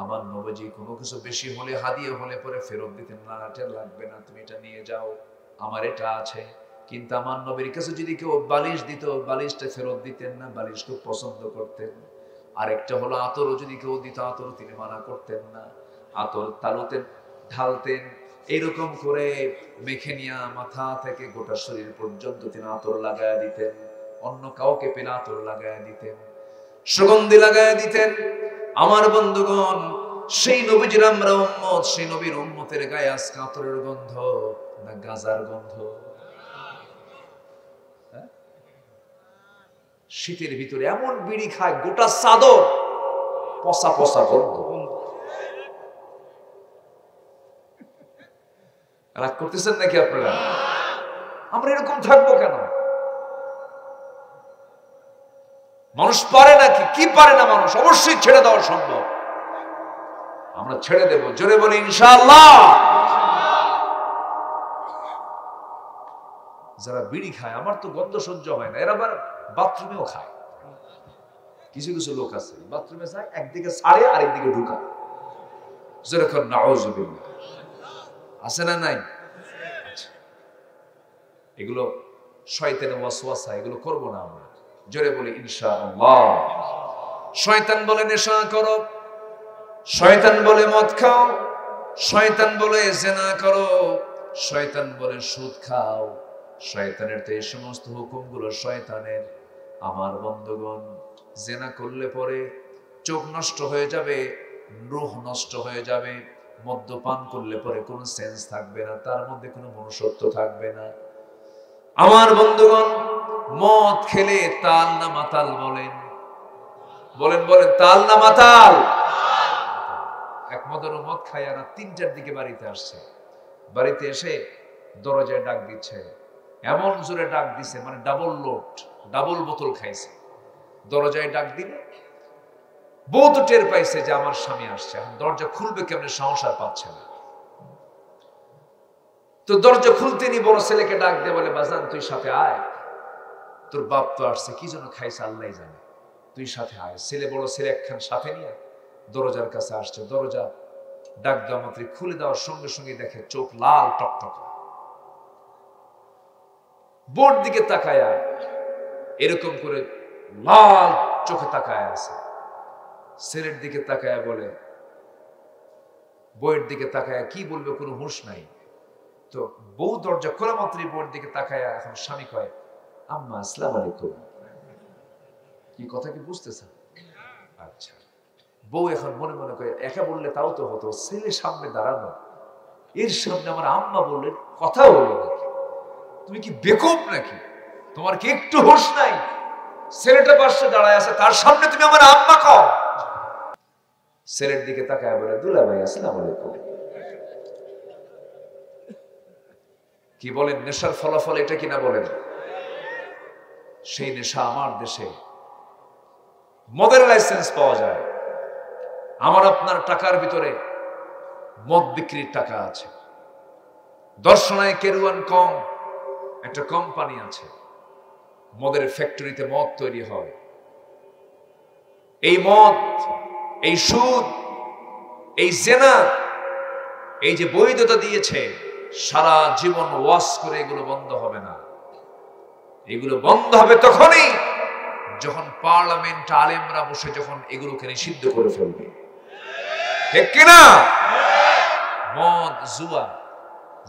আমার নবীজি কোনো কিছু বেশি হলে, হাদিয়া হলে পরে ফেরত দিতেন না। এটা লাগবে না, তুমি এটা নিয়ে যাও, আমার এটা আছে। কিন্তু আমার নবীর কাছে যদি কেউ বালিশ দিত, বালিশটা ফেরত দিতেন না, বালিশ খুব পছন্দ করতেন। আরেকটা হলো আতরও যদি কেউ দিত, আতর তিনি মানা করতেন না। আতর তালুতে ঢালতেন, এরকম করে মেখে নিয়ে মাথা থেকে গোটা শরীর পর্যন্ত তিনি আতর লাগায় দিতেন। অন্য কাউকে পেলে আতর লাগায় দিতেন, সুগন্ধি লাগায় দিতেন। আমার বন্ধুগণ, সেই নবীজির আমরা উম্মত, সেই নবীর উম্মতের গায়ে আজকে আতরের গন্ধ না গাজার গন্ধ? শীতের ভিতরে এমন বিড়ি খায় গোটা চাদর পচা পচা গন্ধ। রাগ করতেছেন নাকি আপনারা? আমরা এরকম থাকবো কেন? মানুষ পারে নাকি? কি পারে না মানুষ? অবশ্যই ছেড়ে দেওয়া সম্ভব। আমরা ছেড়ে দেব, জোরে বলি ইনশাআল্লাহ। যারা বিড়ি খায়, আমার তো গন্ধ সহ্য হয় না, এরা আবার বাথরুমেও খায়। কিছু কিছু লোক আছে বাথরুমে যায়, একদিকে ছাড়ে আরেকদিকে ঢুকায়। যেরকম নাউযুবিল্লাহ আছে না নাই? এগুলো শয়তানের ওয়াসওয়াসা, এগুলো করব না আমরা। জোরে বলি ইনশাআল্লাহ। শয়তান বলে নেশা করো, শয়তান বলে মদ খাও, শয়তান বলে জিনা করো, শয়তান বলে সুদ খাও। শয়তানের তো এই সমস্ত হুকুমগুলো শয়তানের। আমার বন্ধুগণ, জিনা করলে পরে চোখ নষ্ট হয়ে যাবে, রূহ নষ্ট হয়ে যাবে। মদ্যপান করলে পরে কোনো সেন্স থাকবে না, তার মধ্যে কোনো মনুষ্যত্ব থাকবে না। আমার বন্ধুগণ, মদ খেলে তাল না মাতাল বলেন? বলেন বলেন, তাল না মাতাল? এক মদের মদ খায় আর 3টার দিকে বাড়িতে আসছে। বাড়িতে এসে দরজায় ডাক দিচ্ছে, এমন জোরে ডাক দিছে মানে ডাবল লোড, ডাবল বোতল খাইছে। দরজায় ডাক দিলে বউ তো টের পাইছে যে আমার স্বামী আসছে, এখন দরজা খুলবে কেমনে, সংসার পাচ্ছে না। তো দরজা খুলতে নি বড় ছেলেকে ডাক দিয়ে বলে, বাজান তুই সাথে আয়, তোর বাপ তো আসছে, কি জন্য খাইছে আল্লাহ জানে, তুই সাথে আয়। ছেলে বড় ছেলে একখান সাথে নিয়ে দরজার কাছে আসছে। দরজা ডাক দেওয়া মাত্র খুলে দেওয়ার সঙ্গে সঙ্গে দেখে চোখ লাল টকটক, বোর দিকে তাকায়া এরকম করে লাল চোখে তাকায় আছে। ছেলের দিকে তাকায়া বলে, বইয়ের দিকে তাকায় কি বলবে কোনো হুঁশ নাই। তো বউ দরজা খোলা মাত্রই বউয়ের দিকে তাকায়, এখন স্বামী কয়, আম্মা আসসালামু আলাইকুম। কি কথা কি বুঝতেছেন? আচ্ছা। বউ এখন মনে মনে করে, একা বললে তাও তো হতো, ছেলে সামনে দাঁড়ানো, এর সামনে আমার আম্মা বললে কথা বলো নাকি? তুমি কি বেকুব নাকি? তোমার কি একটু হুঁশ নাই? ছেলেটা পাশে দাঁড়ায় আছে, তার সামনে তুমি আমার আম্মা কও। ছেলের দিকে তাকায় বলে, দুলাভাই আসসালামু আলাইকুম। কি বলেন, নেশার ফলাফল এটা কিনা বলেন? সেই নেশা আমার দেশে মদের লাইসেন্স পাওয়া যায়। আমার আপনার টাকার ভিতরে মদ বিক্রির টাকা আছে। দর্শনায় কেরুয়ান কম একটা কোম্পানি আছে, মদের ফ্যাক্টরিতে মদ তৈরি হয়। এই মদ, এই সুদ, এই জেনা, এই যে বৈধতা দিয়েছে, সারা জীবন ওয়াশ করে এগুলো বন্ধ হবে না। এগুলো বন্ধ হবে তখনই যখন পার্লামেন্ট আলেমরা বসে যখন এগুলোকে নিষিদ্ধ করে ফেলবে। ঠিক কিনা? মদ, জুয়া,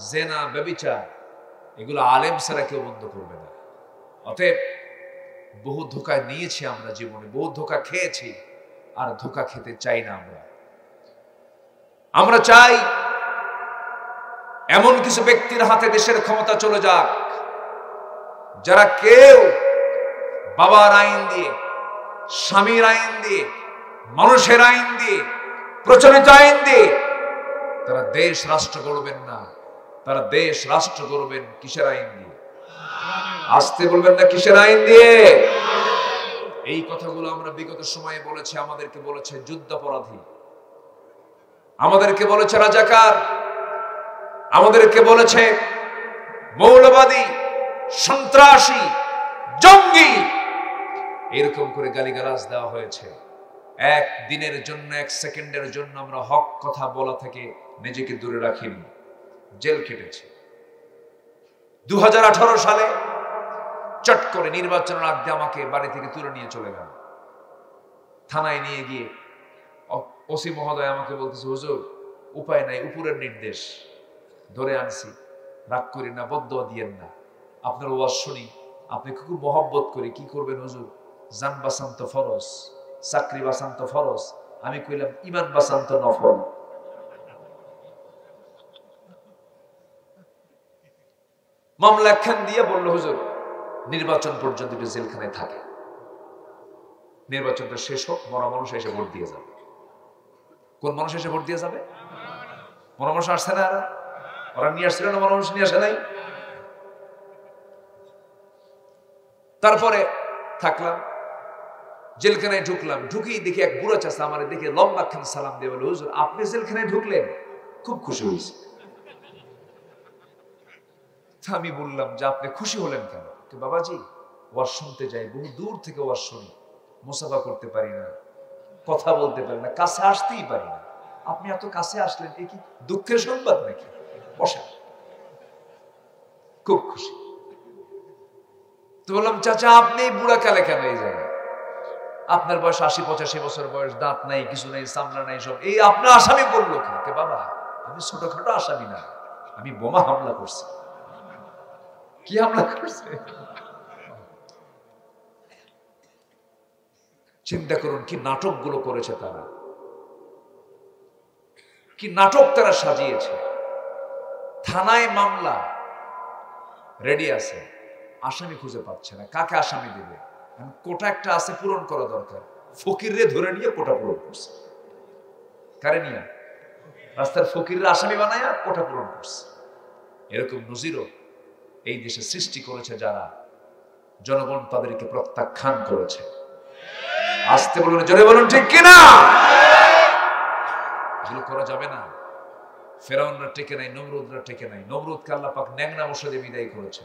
জেনা, ব্যভিচার, এগুলো আলেম ছাড়া কেউ বন্ধ করবে না। অতএব বহু ধোঁকা নিয়েছি আমরা জীবনে, বহু ধোঁকা খেয়েছি, আর ধোঁকা খেতে চাই না। আমরা চাই এমন কিছু ব্যক্তির হাতে দেশের ক্ষমতা চলে যাক, যারা কেউ বাবার আইন দিয়ে, স্বামীর আইন দিয়ে, মানুষের আইন দিয়ে, প্রচলিত আইন দিয়ে তারা দেশ রাষ্ট্র গড়বেন না। তারা দেশ রাষ্ট্র গড়বেন কিসের আইন দিয়ে? আসতে বলবেন না, কিসের আইন দিয়ে? এই কথাগুলো আমরা বিগত সময়ে বলেছি। আমাদেরকে বলেছে যুদ্ধাপরাধী, আমাদেরকে বলেছে রাজাকার, আমাদেরকে বলেছে মৌলবাদী, সন্ত্রাসী, জঙ্গি, এরকম করে গালিগালাজ দেওয়া হয়েছে। এক দিনের জন্য, এক সেকেন্ডের জন্য আমরা হক কথা বলা থেকে নিজেকে দূরে রাখিনি, জেল কেটেছি। 2018 সালে চট করে নির্বাচনের আগে আমাকে বাড়ি থেকে তুলে নিয়ে চলে গেল। থানায় নিয়ে গিয়ে ওসি মহোদয় আমাকে বলতেছে, হুজুর উপায় নাই, উপরের নির্দেশ, ধরে আনছি, রাগ করি না, বদদোয়া দিয়েন না, আপনার ওয়াজ শুনি, আপনি খুব মহব্বত করি, কি করবেন হুজুর? জান বাঁচান্ত ফরজ, চাকরি বাঁচান্ত ফরজ। আমি কইলাম ইমান বাঁচান্ত নফল। মামলা একখান দিয়ে বলল, হুজুর নির্বাচন পর্যন্ত জেলখানায় থাকে, নির্বাচনটা শেষ হোক, মরা মানুষ এসে ভোট দিয়ে যাবে। কোন মানুষ এসে ভোট দিয়ে যাবে? মরা মানুষ আসছে না, ওরা নিয়ে আসছিল না, মরা মানুষ নিয়ে আসে নাই। তারপরে থাকলাম, জেলখানায় ঢুকলাম, ঢুকেই দেখি এক বুড়া চাচা আমার দেখে লম্বা খান সালাম দিয়ে বলে, হুজুর আপনি জেলখানায় ঢুকলেন? খুব খুশি হয়েছে। আমি বললাম যে আপনি খুশি হলেন কেন? বাবাজি ওয়াজ শুনতে যাই, বহু দূর থেকে ওয়াজ শুনি, মুসাফা করতে পারি না, কথা বলতে পারি না, কাছে আসতেই পারি না, আপনি এত কাছে আসলেন, এ কি দুঃখের সংবাদ নাকি? বসা। খুব খুশি। তো বললাম, চাচা আপনি বুড়া কালে কেন এই জায়গায়? আপনার বয়স 80-85 বছর বয়স, দাঁত নাই, কিছু নাই, চামড়া নাই, সব এই আপনার আসামি বললো কে? বাবা আমি ছোটখাটো আসামি না, আমি বোমা হামলা করছি। কি হামলা করছে? চিন্তা করুন কি নাটকগুলো করেছে তারা, কি নাটক তারা সাজিয়েছে। থানায় মামলা রেডি আছে, আসামি খুঁজে পাচ্ছে না, কাকে আসামি দেবে? কোটা একটা আছে, পূরণ করা দরকার, ফকিররে ধরে নিয়ে কোটা পূরণ করছে। কারে নিয়ে? রাস্তার ফকিররে আসামি বানায় কোটা পূরণ করছে। এরকম নজিরও এই দেশে সৃষ্টি করেছে যারা, জনগণ তাদেরকে প্রত্যাখ্যান করেছে। আসতে বলুন, জোরে বলুন, ঠিক কিনা? এগুলো করা যাবে না। ফেরাউনরা টেকে নাই, নমরুদরা টেকে নাই। নমরুদকে আল্লাহ পাক ন্যাংরা মশা দিয়ে বিদায় করেছে।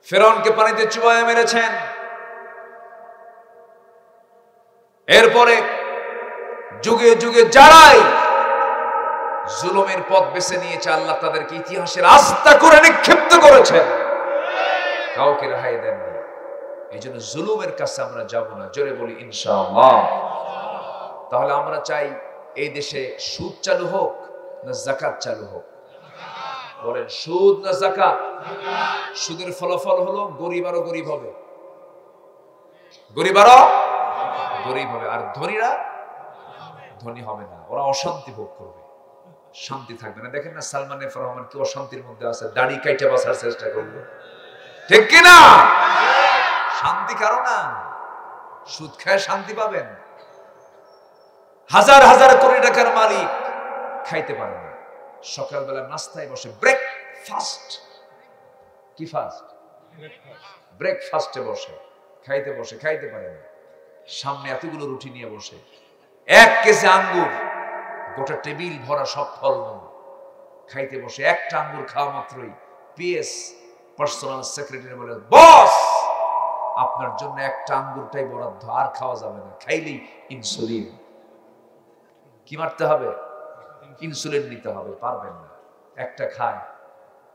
ফেরাউনকে পানিতে চুবায়া মেরেছেন। এরপরে যুগে যুগে যারাই জুলুমের পথ বেছে নিয়েছে, আল্লাহ তাদেরকে ইতিহাসের আস্থা করে নিক্ষিপ্ত করেছেন, কাউকে রেহাই দেননি। এই জন্য জুলুমের কাছে আমরা যাব না, জোরে বলি ইনশাআল্লাহ। তাহলে আমরা চাই এই দেশে সুদ চালু হোক না যাকাত চালু হোক? বলেন, সুদ না যাকাত? সুদের ফলাফল হলো গরিব আরো গরিব হবে, গরিব আরো গরিব হবে, আর ধনীরা ধনী হবে না। ওরা অশান্তি ভোগ করবে, শান্তি থাকবে না। দেখেন না সালমান এফ রহমান কি অশান্তির মধ্যে আছে, দাড়ি কাইটে বাঁচার চেষ্টা করবে, ঠিক কিনা? শান্তি কারো না, সুদ খায় শান্তি পাবেন? হাজার হাজার কোটি টাকার মালিক খাইতে পারে না, সকালবেলা নাস্তায় বসে ব্রেকফাস্ট, কি ফাস্ট? ব্রেকফাস্টে বসে খাইতে বসে, খাইতে পারে না, সামনে এতগুলো রুটি নিয়ে বসে, 1 কেজি আঙ্গুর, গোটা টেবিল ভরা সব ফলমূল, খাইতে বসে একটা আঙ্গুর খাওয়া মাত্রই পিএস পার্সোনাল সেক্রেটারি বলে, বস আপনার জন্য একটা আঙ্গুরটাই বরাদ্দ, আর খাওয়া যাবে না, খাইলেই ইনসুলিন। কি মারতে হবে? ইনসুলিন নিতে হবে, পারবেন না। একটা খায়,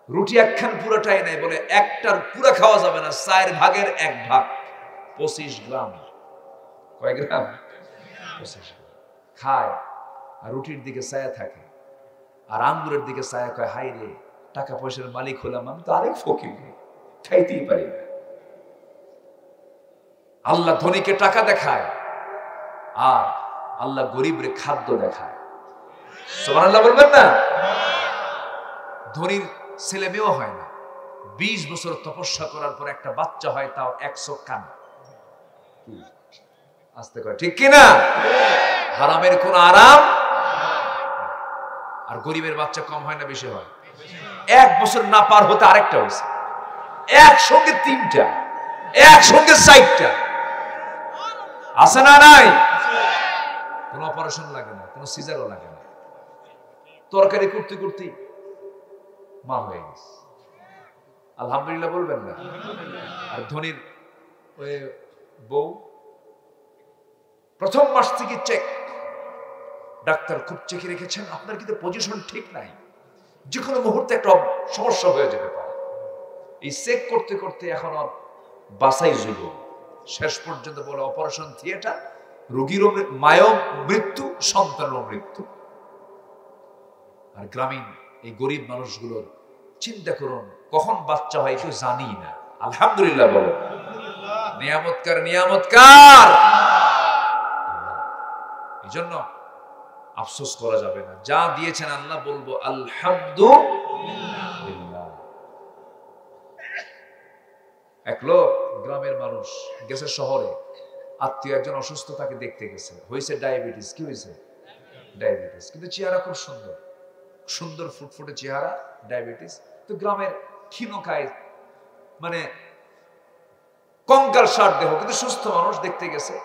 রুটি একখান পুরোটাই নাই, বলে একটার পুরো খাওয়া যাবে না, 4 ভাগের 1 ভাগ, 25 গ্রাম। কয় গ্রাম? 25 গ্রাম খায়, আর রুটির দিকে ছায়া থাকে, আর আঙ্গুরের দিকে ছায়া, কয় হাই রে, টাকা পয়সার মালিক হলাম আমি তো আরেক ফকির, খাইতেই পারি না। আল্লাহ ধনীকে টাকা দেখায়, আর আল্লাহ গরিবরে খাদ্য দেখায়। সুবহানাল্লাহ বলবেন না? ধনীর ছেলে মেয়েও হয় না, 20 বছর তপস্যা করার পর একটা বাচ্চা হয়, তাও 100 কান। আস্তে করে, ঠিক কিনা? হারামের কোন আরাম। আর গরিবের বাচ্চা কম হয় না বেশি হয়? 1 বছর না পার হতে আরেকটা হয়েছে, একসঙ্গে 3টা, একসঙ্গে 4টা। আছে না নাই? কোন অপারেশন লাগে না, কোন সিজারও লাগে না, তরকারি করতে করতে মা হয়ে গেছে। আলহামদুলিল্লাহ বলবেন না? আর ধনীর ওই বউ প্রথম মাস থেকে চেক, ডাক্তার খুব চেকে রেখেছেন, আপনার কিন্তু পজিশন ঠিক নাই, যে কোনো মুহূর্তে একটা সমস্যা হয়ে যেতে পারে। এই চেক করতে করতে এখন আর বাসাই জুড়ল, শেষ পর্যন্ত বলে অপারেশন থিয়েটার, রোগীরও মায়েও মৃত্যু, সন্তানেরও মৃত্যু। আর গ্রামীণ এই গরিব মানুষগুলোর চিন্তা করুন, কখন বাচ্চা হয় কেউ জানি না। আলহামদুলিল্লাহ বলো, নিয়ামতকার নিয়ামতকার। এই জন্য আফসোস করা যাবে না, যা দিয়েছেন আল্লাহ বলবো আলহামদুলিল্লাহ। এক লোক, গ্রামের মানুষ, গেছে শহরে, আত্মীয় একজন অসুস্থ, তাকে দেখতে গেছে, হয়েছে ডায়াবেটিস। কি হয়েছে? ডায়াবেটিস। কিন্তু চেহারা খুব সুন্দর, সুন্দর ফুটফুটে চেহারা, ডায়াবেটিস। তো গ্রামের ক্ষীণকায়, মানে কঙ্কাল সার দেহ, কিন্তু সুস্থ মানুষ, দেখতে গেছে।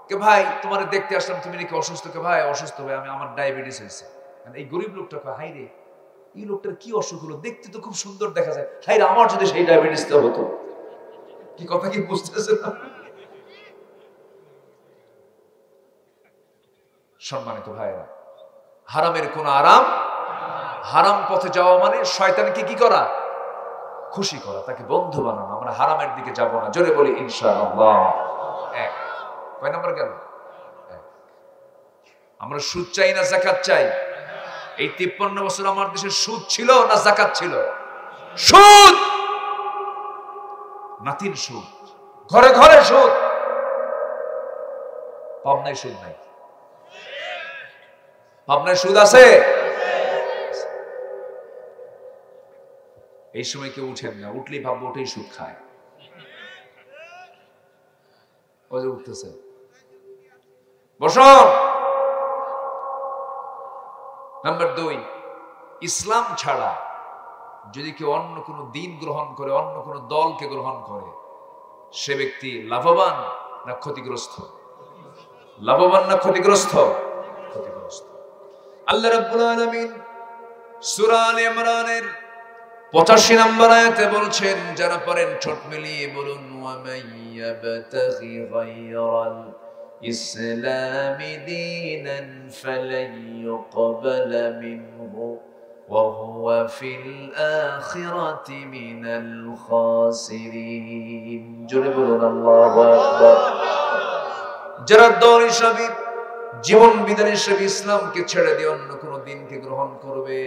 কে ভাই, তোমার দেখতে আসলাম, তুমি নাকি অসুস্থ? কে ভাই অসুস্থ ভাই, আমি, আমার ডায়াবেটিস হয়েছে। এই গরিব লোকটা কয়, হাই রে, এই লোকটার কি অসুখ হলো, দেখতে তো খুব সুন্দর দেখা যায়, হাই রে, আমার যদি সেই ডায়াবেটিসটা হতো। কি কথা কি বুঝতেছে না? সম্মানিত ভাইরা, হারামের কোন আরাম। হারাম পথে যাওয়া মানে শয়তানকে কি করা? খুশি করা, তাকে বন্ধু বানানো। আমরা হারামের দিকে যাব না, জোরে বলি ইনশাআল্লাহ। 1 কয় নাম্বার গেল? 1। আমরা সুদ চাই না যাকাত চাই? এই 53 বছর আমার দেশে সুদ ছিল না যাকাত ছিল? সুদ, নাতির সুদ, ঘরে ঘরে সুদ। পাবনায় সুদ নাই? পাবনায় সুদ আছে? এই সময় কেউ উঠেন না, উঠলেই ভাববো ওটাই সুদ খায়। ওই যে উঠতেছে, বসুন। নাম্বার 2, ইসলাম ছাড়া যদি কেউ অন্য কোনো দিন গ্রহণ করে, অন্য কোনো দলকে গ্রহণ করে, সে ব্যক্তি লাভবান না ক্ষতিগ্রস্ত? লাভবান না ক্ষতিগ্রস্ত? ক্ষতিগ্রস্ত। আল্লাহ রাব্বুল আলামিন সূরা আলে ইমরানের 85 নম্বর আয়াতে বলছেন, যারা পারেন ঠোঁট মিলিয়ে বলুন, ওয়া মাইয়াবতাগি গায়রাল ইসলামি দীনান ফালান ইউকবালা মিনহু ওয়া হুয়া ফিল আখিরাতি মিনাল খাসিরিন। জোরে বলুন আল্লাহু আকবার। যারা দল হিসাবে জীবন বিধান হিসেবে ইসলামকে ছেড়ে দিয়ে অন্য কোন দিনকে গ্রহণ করবে,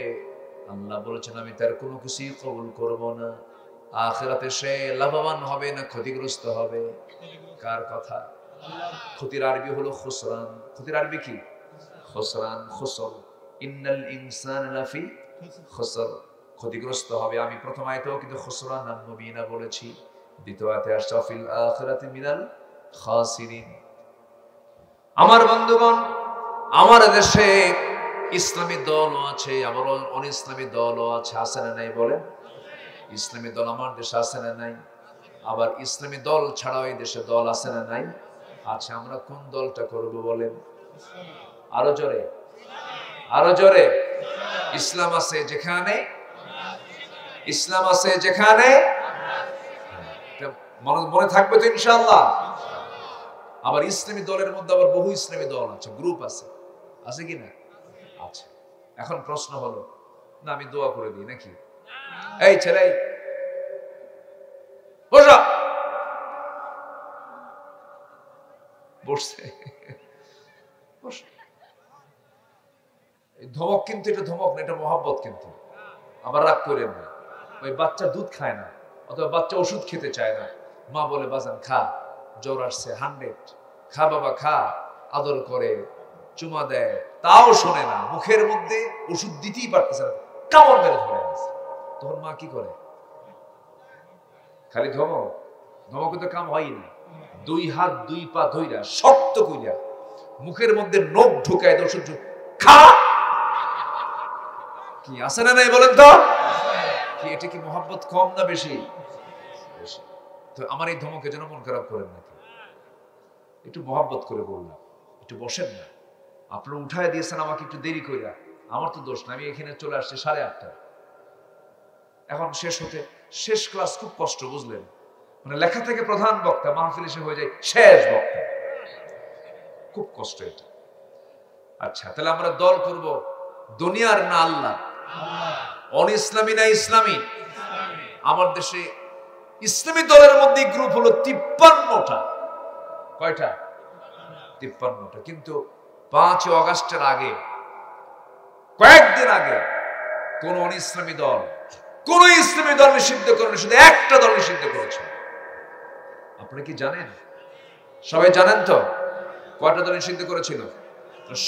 আল্লাহ বলেছেন আমি তার কোনো কিছুই কবুল করব না। আখিরাতে সে লাভবান হবে না ক্ষতিগ্রস্ত হবে? কার কথা? ক্ষতির আরবি হলো খুসরান। ক্ষতির আরবি কি? খুসরান, খুসর। ইন্নাল ইনসানা লাফি খুসর, ক্ষতিগ্রস্ত হবে। আমি প্রথম আয়াতেও কিন্তু খুসরানান মুবিনা বলেছি, দ্বিতীয় আয়াতে আসছে ফিল আখিরাতি মিনাল খাসিরিন। আমার বন্ধুগণ, আমার দেশে ইসলামী দলও আছে, আবার অনিসলামী দলও আছে, আছে না নাই বলেন? ইসলামী দল আমার দেশে আছে না নাই? আবার ইসলামী দল ছাড়াও এই দেশে দল আছে না নাই? আচ্ছা, আমরা কোন দলটা করব বলেন? আরো জোরে, আরো জোরে। ইসলাম আছে যেখানে, ইসলাম আছে যেখানে, মনে থাকবে তো ইনশাআল্লাহ। আবার ইসলামী দলের মধ্যে আবার বহু ইসলামী দল আছে, গ্রুপ আছে, আছে কি না? আচ্ছা, এখন প্রশ্ন হলো, না আমি দোয়া করে দিই নাকি? এই ছেলে বসা, বসছে, ধমক কিন্তু এটা ধমক না, এটা মহব্বত। কিন্তু আবার রাগ করেন না। ওই বাচ্চা দুধ খায় না, অথবা বাচ্চা ওষুধ খেতে চায় না, মা বলে বাজান খা, জ্বর আসছে 100, খা বাবা খা, আদর করে চুমা দেয়, তাও শোনে না, মুখের মধ্যে ওষুধ দিতেই পারতেছে না, কামড় মেরে ধরে আছে। তখন মা কি করে? খালি ধমক। ধমকে তো কাম হয় না। 2 হাত 2 পা ধইরা শক্ত কইরা মুখের মধ্যে নখ ঢুকায় ওষুধ খা। কি আছে না নাই বলেন তো? কি এটা কি মহব্বত কম না বেশি? বেশি। তো আমার এই ধমকে যেন মন খারাপ করেন নাকি, একটু মহব্বত করে বললাম, একটু বসেন না। আপনারা উঠায় দিয়েছেন আমাকে একটু দেরি কইরা, আমার তো দোষ না, আমি এখানে চলে আসছি 8:30। এখন শেষ হতে, শেষ ক্লাস খুব কষ্ট, বুঝলেন? মানে লেখা থেকে প্রধান বক্তা, মাহফিল এসে হয়ে যায় শেষ বক্তা, খুব কষ্ট এটা। আচ্ছা, তাহলে আমরা দল করব দুনিয়ার না আল্লাহ? অনিসলামী না ইসলামী? আমার দেশে ইসলামী দলের মধ্যে গ্রুপ হলো 53টা। কয়টা? 53টা। কিন্তু 5 আগস্টের আগে, কয়েকদিন আগে, কোন অনিসলামী দল, কোন ইসলামী দল নিষিদ্ধ করেনি, শুধু একটা দল নিষিদ্ধ করেছে। আপনারা কি জানেন? সবাই জানেন তো? কয়টা দল নিষিদ্ধ করেছিল?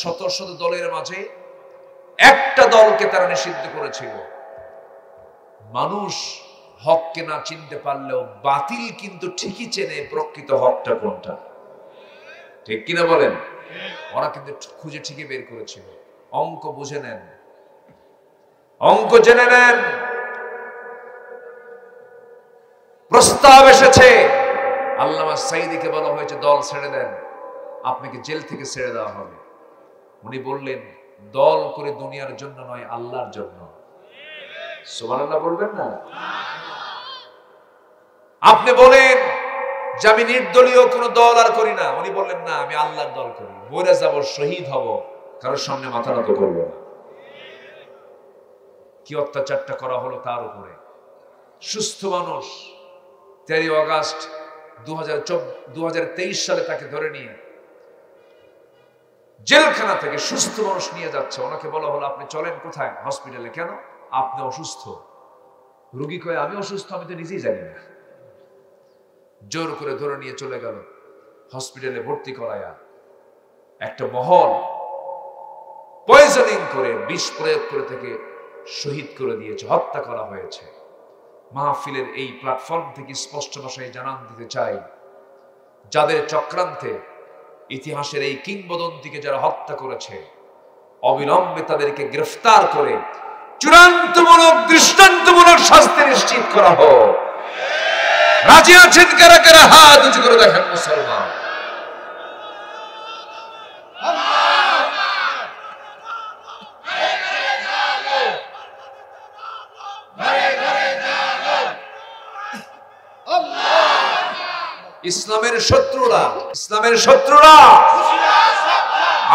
শত শত দলের মাঝে একটা দলকে তারা নিষিদ্ধ করেছিল। মানুষ হককে না চিনতে পারলেও বাতিল কিন্তু ঠিকই চেনে প্রকৃত হকটা কোনটা, ঠিক কিনা বলেন? ওরা কিন্তু খুঁজে ঠিকই বের করেছিল। অঙ্ক বুঝে নেন, অঙ্ক জেনে নেন। প্রস্তাব এসেছে, আল্লামা সাঈদীকে বলা হয়েছে দল ছেড়ে দেন, আপনাকে জেল থেকে ছেড়ে দেওয়া হবে। উনি বললেন দল করে দুনিয়ার জন্য নয়, আল্লাহর জন্য। সুবহানাল্লাহ বলবেন না? আপনি বলেন যে আমি নির্দলীয় কোনো দল আর করি না, উনি বললেন না আমি আল্লাহর দল করি, মরে যাব, শহীদ হব, কারোর সামনে মাথা নত করব না। কি অত্যাচারটা করা হলো তার উপরে। সুস্থ মানুষ 13 আগস্ট 2023 সালে তাকে ধরে নিয়ে জেলখানা থেকে সুস্থ মানুষ নিয়ে যাচ্ছে। ওনাকে বলা হলো আপনি চলেন কোথায়? হসপিটালে। কেন? আপনি অসুস্থ। রোগী কয়ে আমি অসুস্থ, আমি তো নিজেই জানি না। জোর করে ধরে নিয়ে চলে গেল হসপিটালে, ভর্তি করায়া একটা মহল পয়জনিং করে, বিষ প্রয়োগ করে থেকে শহীদ করে দিয়েছে, হত্যা করা হয়েছে। মাহফিলের এই প্ল্যাটফর্ম থেকে স্পষ্ট ভাষায় জানান দিতে চাই, যাদের চক্রান্তে ইতিহাসের এই কিংবদন্তিকে যারা হত্যা করেছে, অবিলম্বে তাদেরকে গ্রেফতার করে চূড়ান্তমূলক দৃষ্টান্তমূলক শাস্তি নিশ্চিত করা হোক। রাজি আছেন কারা কারা? হাত উঁচু করে দেখেন মুসলমান। ইসলামের শত্রুরা, ইসলামের শত্রুরা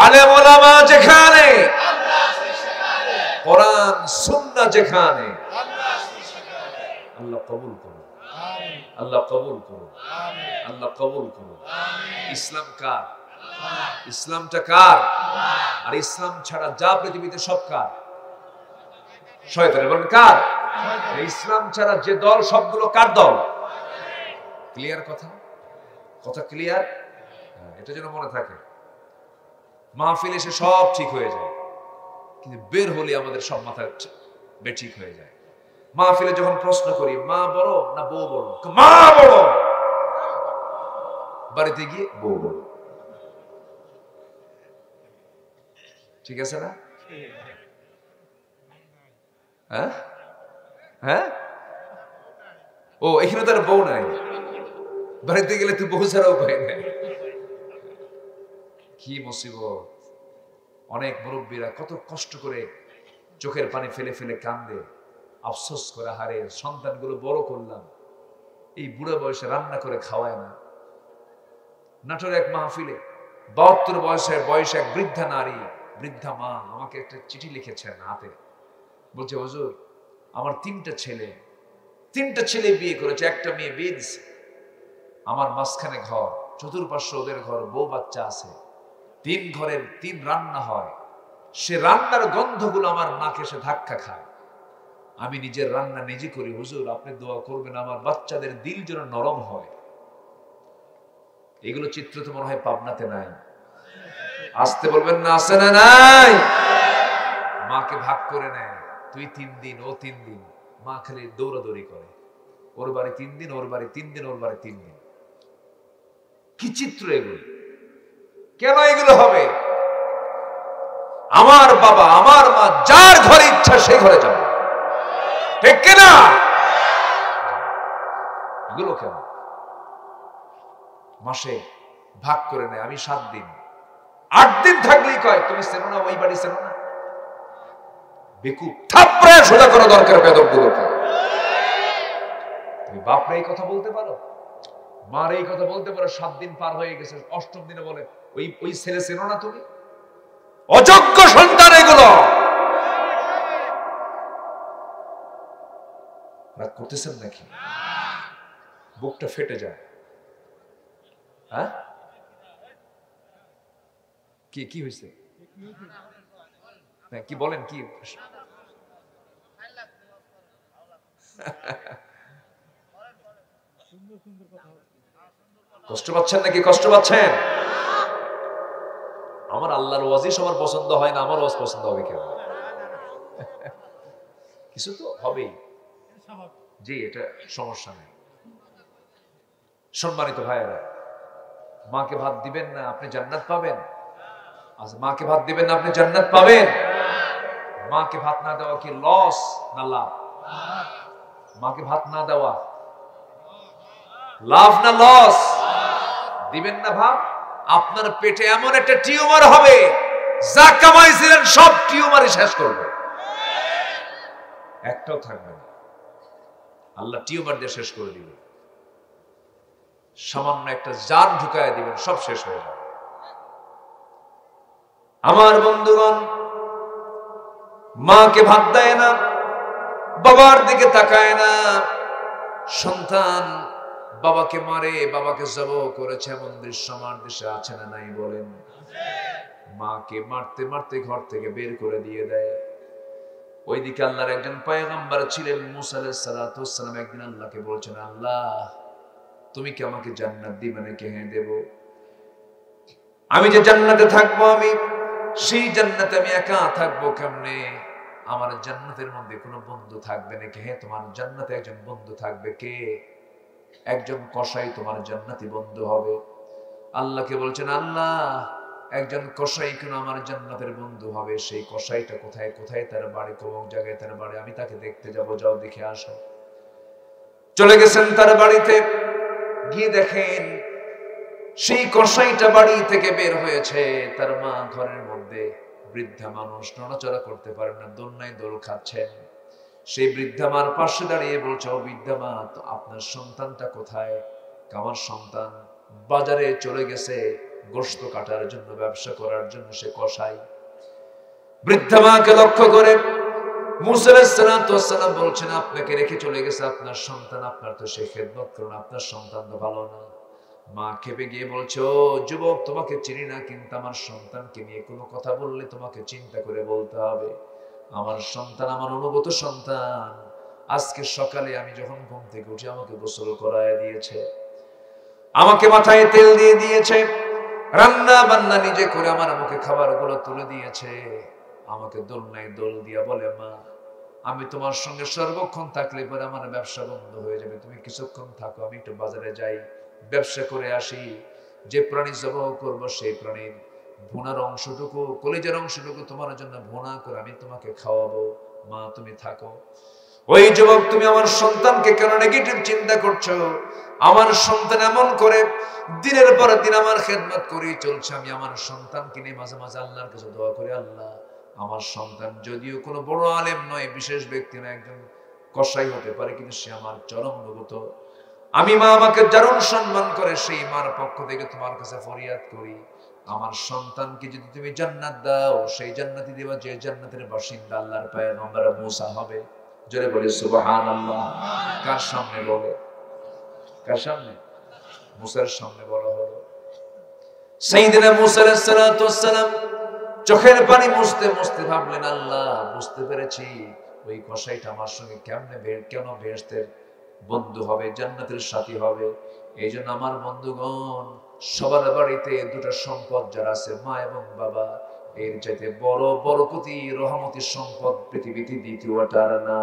আলেম ওলামা যেখানে, কোরআন সুন্নাহ যেখানে, আল্লাহ কবুল করুন, আল্লাহ কবুল করুন, আল্লাহ কবুল করুন। ইসলাম কার? ইসলামটা কার? আর ইসলাম ছাড়া যা পৃথিবীতে সব কার? শয়তানের। বলেন কার? ইসলাম ছাড়া যে দল সবগুলো কার দল? ক্লিয়ার কথা? কথা ক্লিয়ার? এটা যেন মনে থাকে। মাহফিল এসে সব ঠিক হয়ে যায়, কিন্তু বের হলে আমাদের সব মাথা বেঠিক হয়ে যায়। মাহফিলে যখন প্রশ্ন করি মা বড় না বউ বড়, মা বড়। বাড়িতে গিয়ে বউ বড়। ঠিক আছে না? হ্যাঁ হ্যাঁ, ও এখানে তার বউ নাই, বাড়িতে গেলে তুই বউ ছাড়া উপায় নাই। কি মুসিবত! অনেক মুরব্বীরা কত কষ্ট করে চোখের পানি ফেলে ফেলে কান্দে, আফসোস করে, হারে সন্তানগুলো বড় করলাম, এই বুড়া বয়সে রান্না করে খাওয়ায় না। নাটোর এক মাহফিলে 72 বয়সে এক বৃদ্ধা নারী, বৃদ্ধা মা আমাকে একটা চিঠি লিখেছেন হাতে। বলছে, হুজুর আমার তিনটা ছেলে বিয়ে করেছে, একটা মেয়ে বিয়ে দিছে। আমার মাঝখানে ঘর, চতুর্পার্শ্বে ওদের ঘর, বউ বাচ্চা আছে, 3 ঘরের 3 রান্না হয়। সে রান্নার গন্ধগুলো আমার নাকে এসে ধাক্কা খায়। আমি নিজের রান্না নিজে করি, হুজুর আপনি দোয়া করবেন আমার বাচ্চাদের দিল যেন নরম হয়। এগুলো চিত্র তো মনে হয় পাবনাতে নাই। আসতে বলবেন না, আছে না নাই? মাকে ভাগ করে নেয়, তুই 3 দিন ও 3 দিন। মা খালি দৌড়াদৌড়ি করে, ওর বাড়ি 3 দিন, ওর বাড়ি 3 দিন, ওর বাড়ি 3 দিন। কি চিত্র এগুলো! কেন এগুলো হবে? আমার বাবা আমার মা যার ঘরে ইচ্ছা সেই ঘরে যাবে, ঠিক কিনা? এগুলো কেন? মাসে ভাগ করে নেয়, আমি 7 দিন 8 দিন থাকলেই কয় তুমি চেনো না, ওই বাড়ি চেনো না। বেকুব, থাপড়ায় সোজা করা দরকার বেদবগুলোকে। তুমি বাপরে এই কথা বলতে পারো, মার এই কথা বলতে পারো? 7 দিন পার হয়ে গেছে, 8ম দিনে বলে ওই ছেলে চেনো না তুমি? অযোগ্য সন্তান এগুলো। রাগ করতেছেন নাকি? বুকটা ফেটে যায়। হ্যাঁ, কি হয়েছে? কি বলেন? কি কষ্ট পাচ্ছেন নাকি? কষ্ট পাচ্ছেন? আমার আল্লাহর ওয়াজই সবার পছন্দ হয় না, আমার ওয়াজ পছন্দ হবে কেন? কিছু তো হবেই। জি, এটা সমস্যা নেই। সম্মানিত ভাইয়েরা, মাকে ভাত দিবেন না আপনি জান্নাত পাবেন? আচ্ছা, মাকে ভাত দিবেন না আপনি জান্নাত পাবেন? মাকে ভাত না দেওয়া কি লস না লাভ? মাকে ভাত না দেওয়া লাভ না লস? দিবেন না ভাত, আপনার পেটে এমন একটা টিউমার হবে, যা কামাইছিলেন সব টিউমারই শেষ করবে, একটাও থাকবে না। আল্লাহ টিউমার দিয়ে শেষ করে দিবে। সামান্য একটা জান ঢুকায় দিবেন, সব শেষ হয়ে যাবে। আমার বন্ধুগণ, মাকে ভাত দেয় না, বাবার দিকে তাকায় না। সন্তান বাবাকে মারে, বাবাকে জবাহ করেছে, এমন দৃশ্য আমার দেশে আছে না নাই বলেন? মাকে মারতে মারতে ঘর থেকে বের করে দিয়ে দেয়। ওইদিকে আল্লাহর একজন পয়গম্বর ছিলেন মুসা আলাইহিস সালাতু ওয়াস সালাম, একদিন আল্লাহকে বলছেন, আল্লাহ তুমি কি আমাকে জান্নাত দিবে নাকি? হ্যাঁ দেব। আমি যে জান্নাতে থাকবো, আমি সেই জান্নাতে আমি একা থাকবো কেমনে? আমার জান্নাতের মধ্যে কোনো বন্ধু থাকবে নাকি? হ্যাঁ তোমার জান্নাতে একজন বন্ধু থাকবে। কে? একজন কসাই তোমার জান্নাতি বন্ধু হবে। আল্লাহকে বলছেন, আল্লাহ একজন কসাই কেন আমার জান্নাতের বন্ধু হবে? সেই কসাইটা কোথায়? কোথায় তার বাড়ি? কোন জায়গায় তার বাড়ি? আমি তাকে দেখতে যাব। যাও দেখে আসো। চলে গেছেন তার বাড়িতে, গিয়ে দেখেন সেই কসাইটা বাড়ি থেকে বের হয়েছে, তার মা ঘরের মধ্যে, বৃদ্ধা মানুষ, নড়াচড়া করতে পারে না, দোলনায় দোল খাচ্ছেন। সেই বৃদ্ধা মার পাশে দাঁড়িয়ে বলছে, ও বৃদ্ধা মা, তো আপনার সন্তানটা কোথায়? আমার সন্তান বাজারে চলে গেছে গোশত কাটার জন্য, ব্যবসা করার জন্য, সে কসাই। বৃদ্ধা মাকে লক্ষ্য করে মুসা আলাইহিস সালাতু ওয়াস সালাম বলছেন, আপনাকে রেখে চলে গেছে আপনার সন্তান, আপনার তো সে খেদমত করুন, আপনার সন্তান তো ভালো না। মা খেপে গিয়ে বলছে, ও যুবক, তোমাকে চিনি না, কিন্তু আমার সন্তানকে নিয়ে কোনো কথা বললে তোমাকে চিন্তা করে বলতে হবে। আমার সন্তান আমার অনুগত সন্তান। আজকে সকালে আমি যখন ঘুম থেকে উঠে আমাকে গোসল করায় দিয়েছে, আমাকে মাথায় তেল দিয়ে দিয়েছে, রান্না বান্না নিজে করে আমার মুখে খাবারগুলো তুলে দিয়েছে। আমাকে দোলনায় দোল দিয়া বলে, মা আমি তোমার সঙ্গে সর্বক্ষণ থাকলে পরে আমার ব্যবসা বন্ধ হয়ে যাবে, তুমি কিছুক্ষণ থাকো, আমি একটু বাজারে যাই, ব্যবসা করে আসি। যে প্রাণী জবাহ করবো সেই প্রাণীর ভুনার অংশটুকু, কলিজার অংশটুকু তোমার জন্য ভুনা করে আমি তোমাকে খাওয়াবো, মা তুমি থাকো। ওই যুবক, তুমি আমার সন্তানকে কেন নেগেটিভ চিন্তা করছো? আমার সন্তান এমন করে দিনের পর দিন আমার খেদমত করেই চলছে। আমি আমার সন্তানকে নিয়ে মাঝে মাঝে আল্লাহর কাছে দোয়া করি, আল্লাহ আমার সন্তান যদিও কোনো বড় আলেম নয়, বিশেষ ব্যক্তি নয়, একজন কসাই হতে পারে, কিন্তু সে আমার চরম অনুগত। আমি মা আমাকে দারুণ সম্মান করে, সেই মার পক্ষ থেকে তোমার কাছে ফরিয়াদ করি, আমার সন্তানকে যদি তুমি জান্নাত দাও, সেই জান্নাতি দেবা যে জান্নাতের বাসিন্দা আল্লাহর পয়গম্বর মুসা হবে। জোরে বলে সুবহানাল্লাহ। কার সামনে বলে? কার সামনে? মুসার সামনে বলা হলো। সাইয়েদনা মুসা আলাইহিস সালাতু ওয়াস সালাম চোখের পানি মুছতে মুছতে ভাবলেন, আল্লাহ বুঝতে পেরেছি ওই কসাইটা আমার সঙ্গে কেন বেহেশতের বন্ধু হবে, জান্নাতের সাথী হবে। এই জন্য আমার বন্ধুগণ, সবার বাড়িতে দুটো সম্পদ যারা আছে, মা এবং বাবা, এর চাইতে বড় বরকতি রহমতের সম্পদ পৃথিবীতে দ্বিতীয়টা না।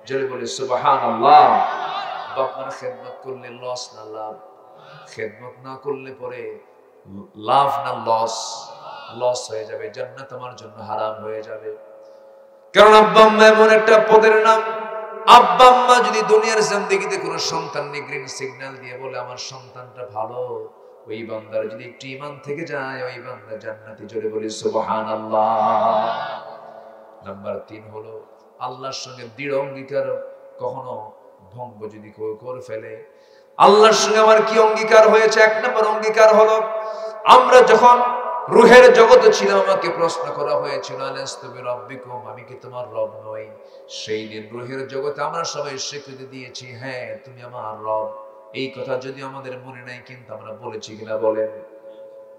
জোরে বলে সুবহানাল্লাহ। বাপ মার খেদমত করলে লস না লাভ? খেদমত না করলে পরে লাভ না লস? লস হয়ে যাবে, জান্নাত আমার জন্য হারাম হয়ে যাবে। কারণ আব্বা আম্মা এমন একটা পদের নাম, আব্বা আম্মা যদি দুনিয়ার জিন্দেগিতে কোনো সন্তান নিয়ে গ্রিন সিগন্যাল দিয়ে বলে আমার সন্তানটা ভালো, ওই বান্দার যদি একটু ঈমান থেকে যায়, ওই বান্দা জান্নাতি। জোরে বলি সুবহানাল্লাহ। নাম্বার 3 হলো আল্লাহর সঙ্গে দৃঢ় অঙ্গীকার কখনো ভঙ্গ যদি কেউ করে ফেলে। আল্লাহর সঙ্গে আমার কি অঙ্গীকার হয়েছে? 1 নম্বর অঙ্গীকার হলো, আমরা যখন রূহের জগতে ছিলাম, আমাকে প্রশ্ন করা হয়েছিল, আলাস্তু বিরাব্বিকুম, আমি কি তোমার রব নই? সেই দিন রূহের জগতে আমরা সবাই স্বীকৃতি দিয়েছি, হ্যাঁ তুমি আমার রব। এই কথা যদি আমাদের মনে নাই, কিন্তু আমরা বলেছি কিনা বলেন?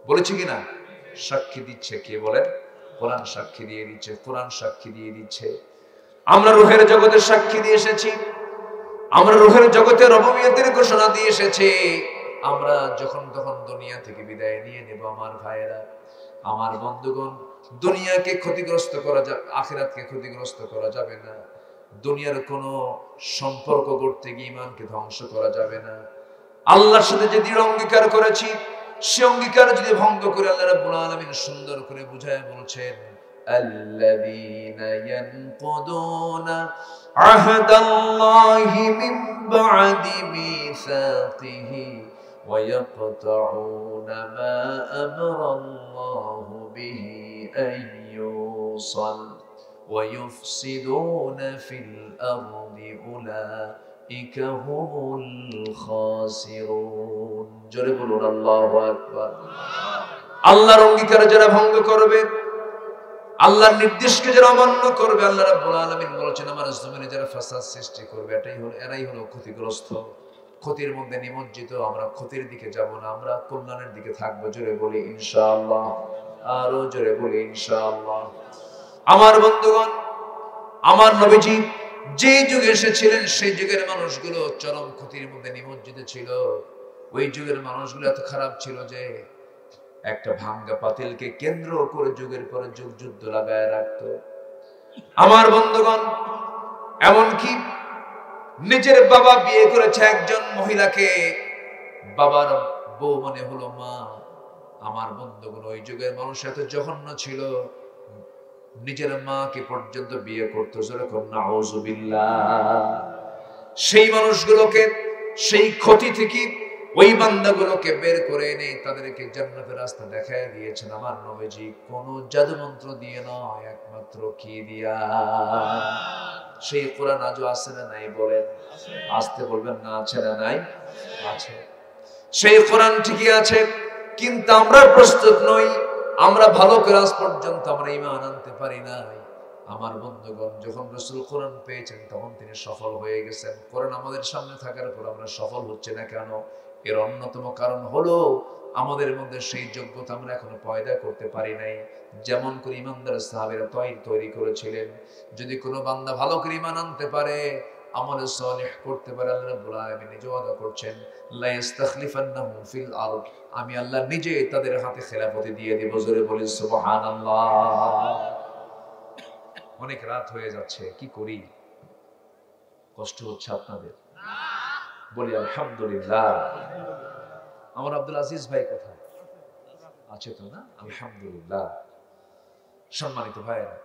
বলেছি কিনা? সাক্ষী দিচ্ছে কে বলেন? কোরআন সাক্ষী দিয়ে দিচ্ছে, কোরআন সাক্ষী দিয়ে দিচ্ছে। আমরা রূহের জগতে সাক্ষী দিয়ে এসেছি, আমরা রূহের জগতে রবুবিয়তের ঘোষণা দিয়ে এসেছি। আমরা যখন তখন দুনিয়া থেকে বিদায় নিয়ে নেব। আমার ভাইয়েরা, আমার বন্ধুগণ, দুনিয়াকে ক্ষতিগ্রস্ত করা যাবে, আখিরাতকে ক্ষতিগ্রস্ত করা যাবে না। দুনিয়ার কোনো সম্পর্ক করতে গিয়ে ঈমানকে ধ্বংস করা যাবে না। আল্লাহর সাথে যে দৃঢ় অঙ্গীকার করেছি, সে অঙ্গীকার যদি ভঙ্গ করে, আল্লাহ রাব্বুল আলামিন সুন্দর করে বুঝায় বলছেন, আল্লাযীনা ইয়ানকুদুনা আহদাল্লাহি মিন বা'দি মিসাকিহি ওয়া ইয়াকতাউনা মা আমারাল্লাহু বিহি আইয়ুসাল ওয়া ইউফসিদুনা ফিল আরদি উলাইকা হুমুল খাসিরুন। জোরে বলুন আল্লাহু আকবার। আল্লাহর অঙ্গীকার যারা ভঙ্গ করবে, আল্লাহর নির্দেশকে যারা অমান্য করবে, আল্লাহ রাব্বুল আলামিন বলেছেন আমার জমিনে যারা ফাসাদ সৃষ্টি করবে, এরাই হলো ক্ষতিগ্রস্ত, ক্ষতির মধ্যে নিমজ্জিত। আমরা ক্ষতির দিকে যাব না, আমরা কল্যাণের দিকে থাকবো। জোরে বলি ইনশাআল্লাহ। আরো জোরে বলি ইনশাআল্লাহ। আমার বন্ধুগণ, আমার নবীজি যে যুগে এসেছিলেন, সেই যুগের মানুষগুলো চরম ক্ষতির মধ্যে নিমজ্জিত ছিল। ওই যুগের মানুষগুলো এত খারাপ ছিল যে একটা ভাঙ্গা পাতিলকে কেন্দ্র করে যুগের পর যুগ যুদ্ধ লাগায় রাখতো। আমার বন্ধুগণ, এমনকি নিজের বাবা বিয়ে করেছে একজন মহিলাকে, বাবার বউ মানে হলো মা। আমার বন্ধুগণ, ওই যুগের মানুষ এত জঘন্য ছিল, নিজের মাকে পর্যন্ত বিয়ে করতো। যেরকম নাউযুবিল্লাহ। সেই মানুষগুলোকে, সেই ক্ষতি থেকে ওই বান্দাগুলোকে বের করে এনে তাদেরকে জান্নাতের রাস্তা দেখায় দিয়েছেন আমার নবীজি। কোন জাদু মন্ত্র দিয়ে নয়, একমাত্র কি দিয়া? সেই কোরআন আজও আছে না নাই? বলেন, আসতে বলবেন না, আছে না নাই? আছে। সেই কোরআন ঠিকই আছে, কিন্তু আমরা প্রস্তুত নই। আমরা ভালো করে আজ পর্যন্ত আমরা ঈমান আনতে পারি নাই। আমার বন্ধুগণ, যখন রাসূল কোরআন পেয়েছেন তখন তিনি সফল হয়ে গেছেন। কোরআন আমাদের সামনে থাকার পর আমরা সফল হচ্ছে না কেন? এর অন্যতম কারণ হলো আমাদের মধ্যে সেই যোগ্যতা আমরা এখনো পয়দা করতে পারি নাই। যেমন করে ইমানদার সাহাবীরা তৈরি করেছিলেন, যদি কোনো বান্দা ভালো করে ঈমান আনতে পারে, আমলে সালেহ করতে পারে, আল্লাহ রাব্বুল আলামিন নিজে ওয়াদা করছেন, লা ইস্তাখলিফান্নাহুম ফিল আরদ, আমি আল্লাহ নিজে তাদের হাতে খেলাফতি দিয়ে দেব। জোরে বলি সুবহানাল্লাহ। অনেক রাত হয়ে যাচ্ছে, কি করি? কষ্ট হচ্ছে আপনাদের? বলি আলহামদুলিল্লাহ। আমার আব্দুল আজিজ ভাই কোথায় আছে? তো না, আলহামদুলিল্লাহ। সম্মানিত ভাইয়েরা,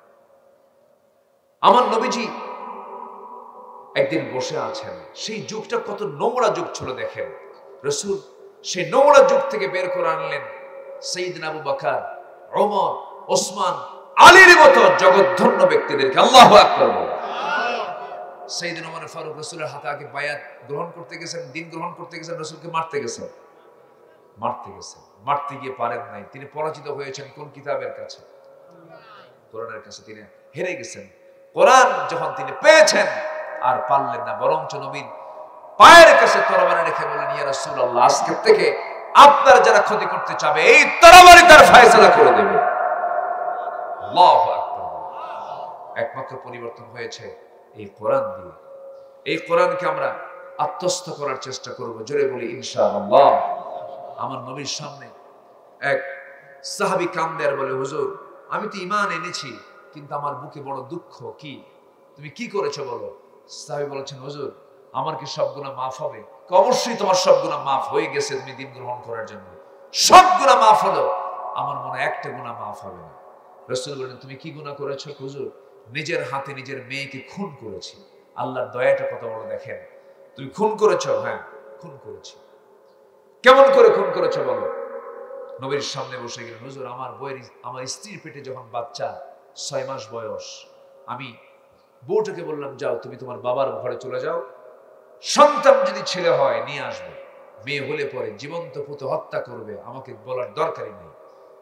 আমার নবীজি একদিন বসে আছেন, সেই যুগটা কত নোংরা যুগ ছিল দেখেন। রাসূল সেই নোংরা যুগ থেকে বের করে আনলেন সাইয়েদনা আবু বকর, ওমর, ওসমান, আলীর মতো জগৎধন্য ব্যক্তিদেরকে। আল্লাহু আকবার। সাইয়েদনা ওমর ফারুক রাসূলের হাতে আগে বায়াত গ্রহণ করতে গেছেন, দিন গ্রহণ করতে গেছেন, রাসূলকে মারতে গেছেন। মারতে গিয়ে পারেন নাই। তিনি পরাজিত হয়েছেন কোন কিতাবের কাছে? কোরআনের কাছে। তিনি হেরে গেছেন। কোরআন যখন তিনি পেয়েছেন আর পারলেন না, বরঞ্চ নবীর পায়ের কাছে তরবারি রেখে বলেন, ইয়া রাসূলুল্লাহ, আজকে থেকে আপনার যারা ক্ষতি করতে চাবে এই তরবারি তার ফয়সালা করে দেবে। আল্লাহু আকবার। একমাত্র পরিবর্তন হয়েছে এই কোরআন দিয়ে। এই কোরআনকে আমরা আত্মস্থ করার চেষ্টা করব। জোরে বলি ইনশাআল্লাহ। আমার নবীর সামনে এক সাহাবী কান্দে আর বলে, হুজুর, আমি তো ঈমান এনেছি, কিন্তু আমার বুকে বড় দুঃখ। কি? তুমি কি করেছো বলো? সাহাবী বলেছেন, হুজুর, আমার কি সব গুনাহ মাফ হবে? অবশ্যই তোমার সব গুনাহ মাফ হয়ে গেছে তুমি দিন গ্রহণ করার জন্য। সব গুনাহ মাফ হলো, আমার মনে একটা গুনাহ মাফ হবে না। রাসূল বলেন, তুমি কি গুনাহ করেছো? হুজুর, নিজের হাতে নিজের মেয়েকে খুন করেছি। আল্লাহর দয়াটা কত বড় দেখেন। তুমি খুন করেছো? হ্যাঁ, খুন করেছি। কেমন করে খুন করেছো বলো? নবীর সামনে বসে গেলেন, হুজুর, আমার স্ত্রীর পেটে যখন বাচ্চা 6 মাস বয়স, আমি বউটাকে বললাম, যাও তুমি তোমার বাবার ঘরে চলে যাও, সন্তান যদি ছেলে হয় নিয়ে আসবে, মেয়ে হলে পরে জীবন্ত পুঁতে হত্যা করবে, আমাকে বলার দরকারই নেই।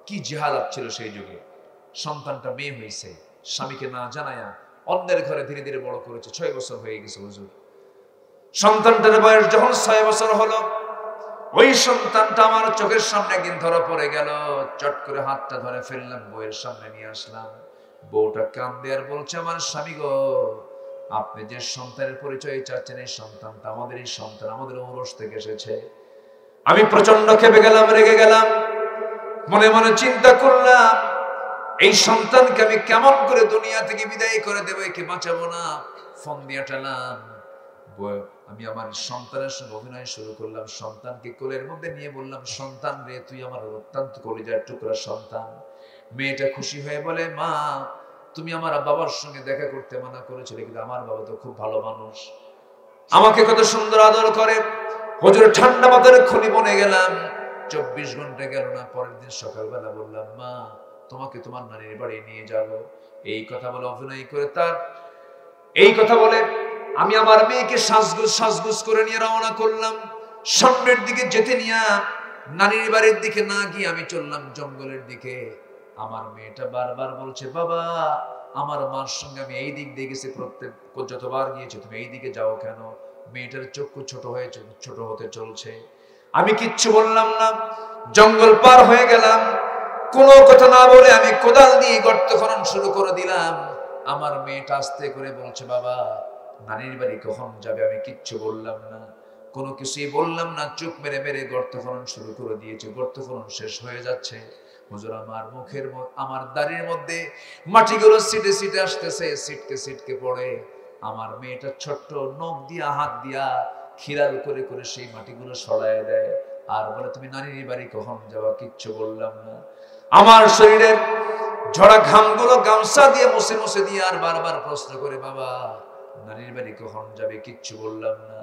কি জিহালাত ছিল সেই যুগে। সন্তানটা মেয়ে হয়েছে, স্বামীকে না জানায়া অন্যের ঘরে ধীরে ধীরে বড় করেছে। 6 বছর হয়ে গেছে হুজুর। সন্তানটার বয়স যখন 6 বছর হলো, ওই সন্তানটা আমার চোখের সামনে একদিন ধরা পড়ে গেল। চট করে হাতটা ধরে ফেললাম, বউয়ের সামনে নিয়ে আসলাম। বউটা কান্দে আর বলছে, আমার স্বামী গো, আপনি যে সন্তানের পরিচয় চাচ্ছেন, এই সন্তানটা আমাদের, এই সন্তান আমাদের ঔরস থেকে এসেছে। আমি প্রচন্ড ক্ষেপে গেলাম, রেগে গেলাম। মনে মনে চিন্তা করলাম, এই সন্তানকে আমি কেমন করে দুনিয়া থেকে বিদায় করে দেবো, একে বাঁচাবো না। ফোন দিয়ে টালাম। আমি আমার সন্তানের সঙ্গে অভিনয় শুরু করলাম। সন্তানকে কোলের মধ্যে নিয়ে বললাম, সন্তান রে, তুই আমার অত্যন্ত কলিজার টুকরা সন্তান। মেয়েটা খুশি হয়ে বলে, মা, তুমি আমার বাবার সঙ্গে দেখা করতে মানা করেছিলে, কিন্তু আমার বাবা তো খুব ভালো মানুষ, আমাকে কত সুন্দর আদর করে। হুজুর, ঠান্ডা মাথায় খুলি বনে গেলাম। 24 ঘন্টা গেল না, পরের দিন সকালবেলা বললাম, মা, তোমাকে তোমার নানির বাড়ি নিয়ে যাব। এই কথা বলে অভিনয় করে এই কথা বলে আমি আমার মেয়েকে সাজগুজ করে নিয়ে রওনা করলাম। সামনের দিকে যেতে নিয়ে নানির বাড়ির দিকে না গিয়ে আমি চললাম জঙ্গলের দিকে। আমার মেয়েটা বারবার বলছে, বাবা, আমার মার সঙ্গে আমি এই দিক দিয়ে গেছি, যতবার গিয়েছি, তুমি এই দিকে যাও কেন? মেয়েটার চক্ষু ছোট হতে চলছে। আমি কিচ্ছু বললাম না। জঙ্গল পার হয়ে গেলাম। কোনো কথা না বলে আমি কোদাল দিয়ে গর্ত খনন শুরু করে দিলাম। আমার মেয়েটা আস্তে করে বলছে, বাবা, নানির বাড়ি কখন যাবে? আমি কিচ্ছু বললাম না, কোনো কিছুই বললাম না। চুপ মেরে মেরে গর্ত খনন শুরু করে দিয়েছে। গর্ত খনন শেষ হয়ে যাচ্ছে। হুজুর, আমার দাড়ির মধ্যে মাটিগুলো সিটে সিটে আসতেছে, সিটকে পড়ে। আমার মেয়েটা ছোট্ট নখ দিয়া, হাত দিয়া খিরাল করে করে সেই মাটিগুলো সরায় দেয় আর বলে, তুমি নানির বাড়ি কখন যাওয়া? কিচ্ছু বললাম না। আমার শরীরের ঝরা ঘামগুলো গামছা দিয়ে মুছে মুছে দিয়ে আর বারবার প্রশ্ন করে, বাবা, নানির বাড়ি কখন যাবে? কিচ্ছু বললাম না।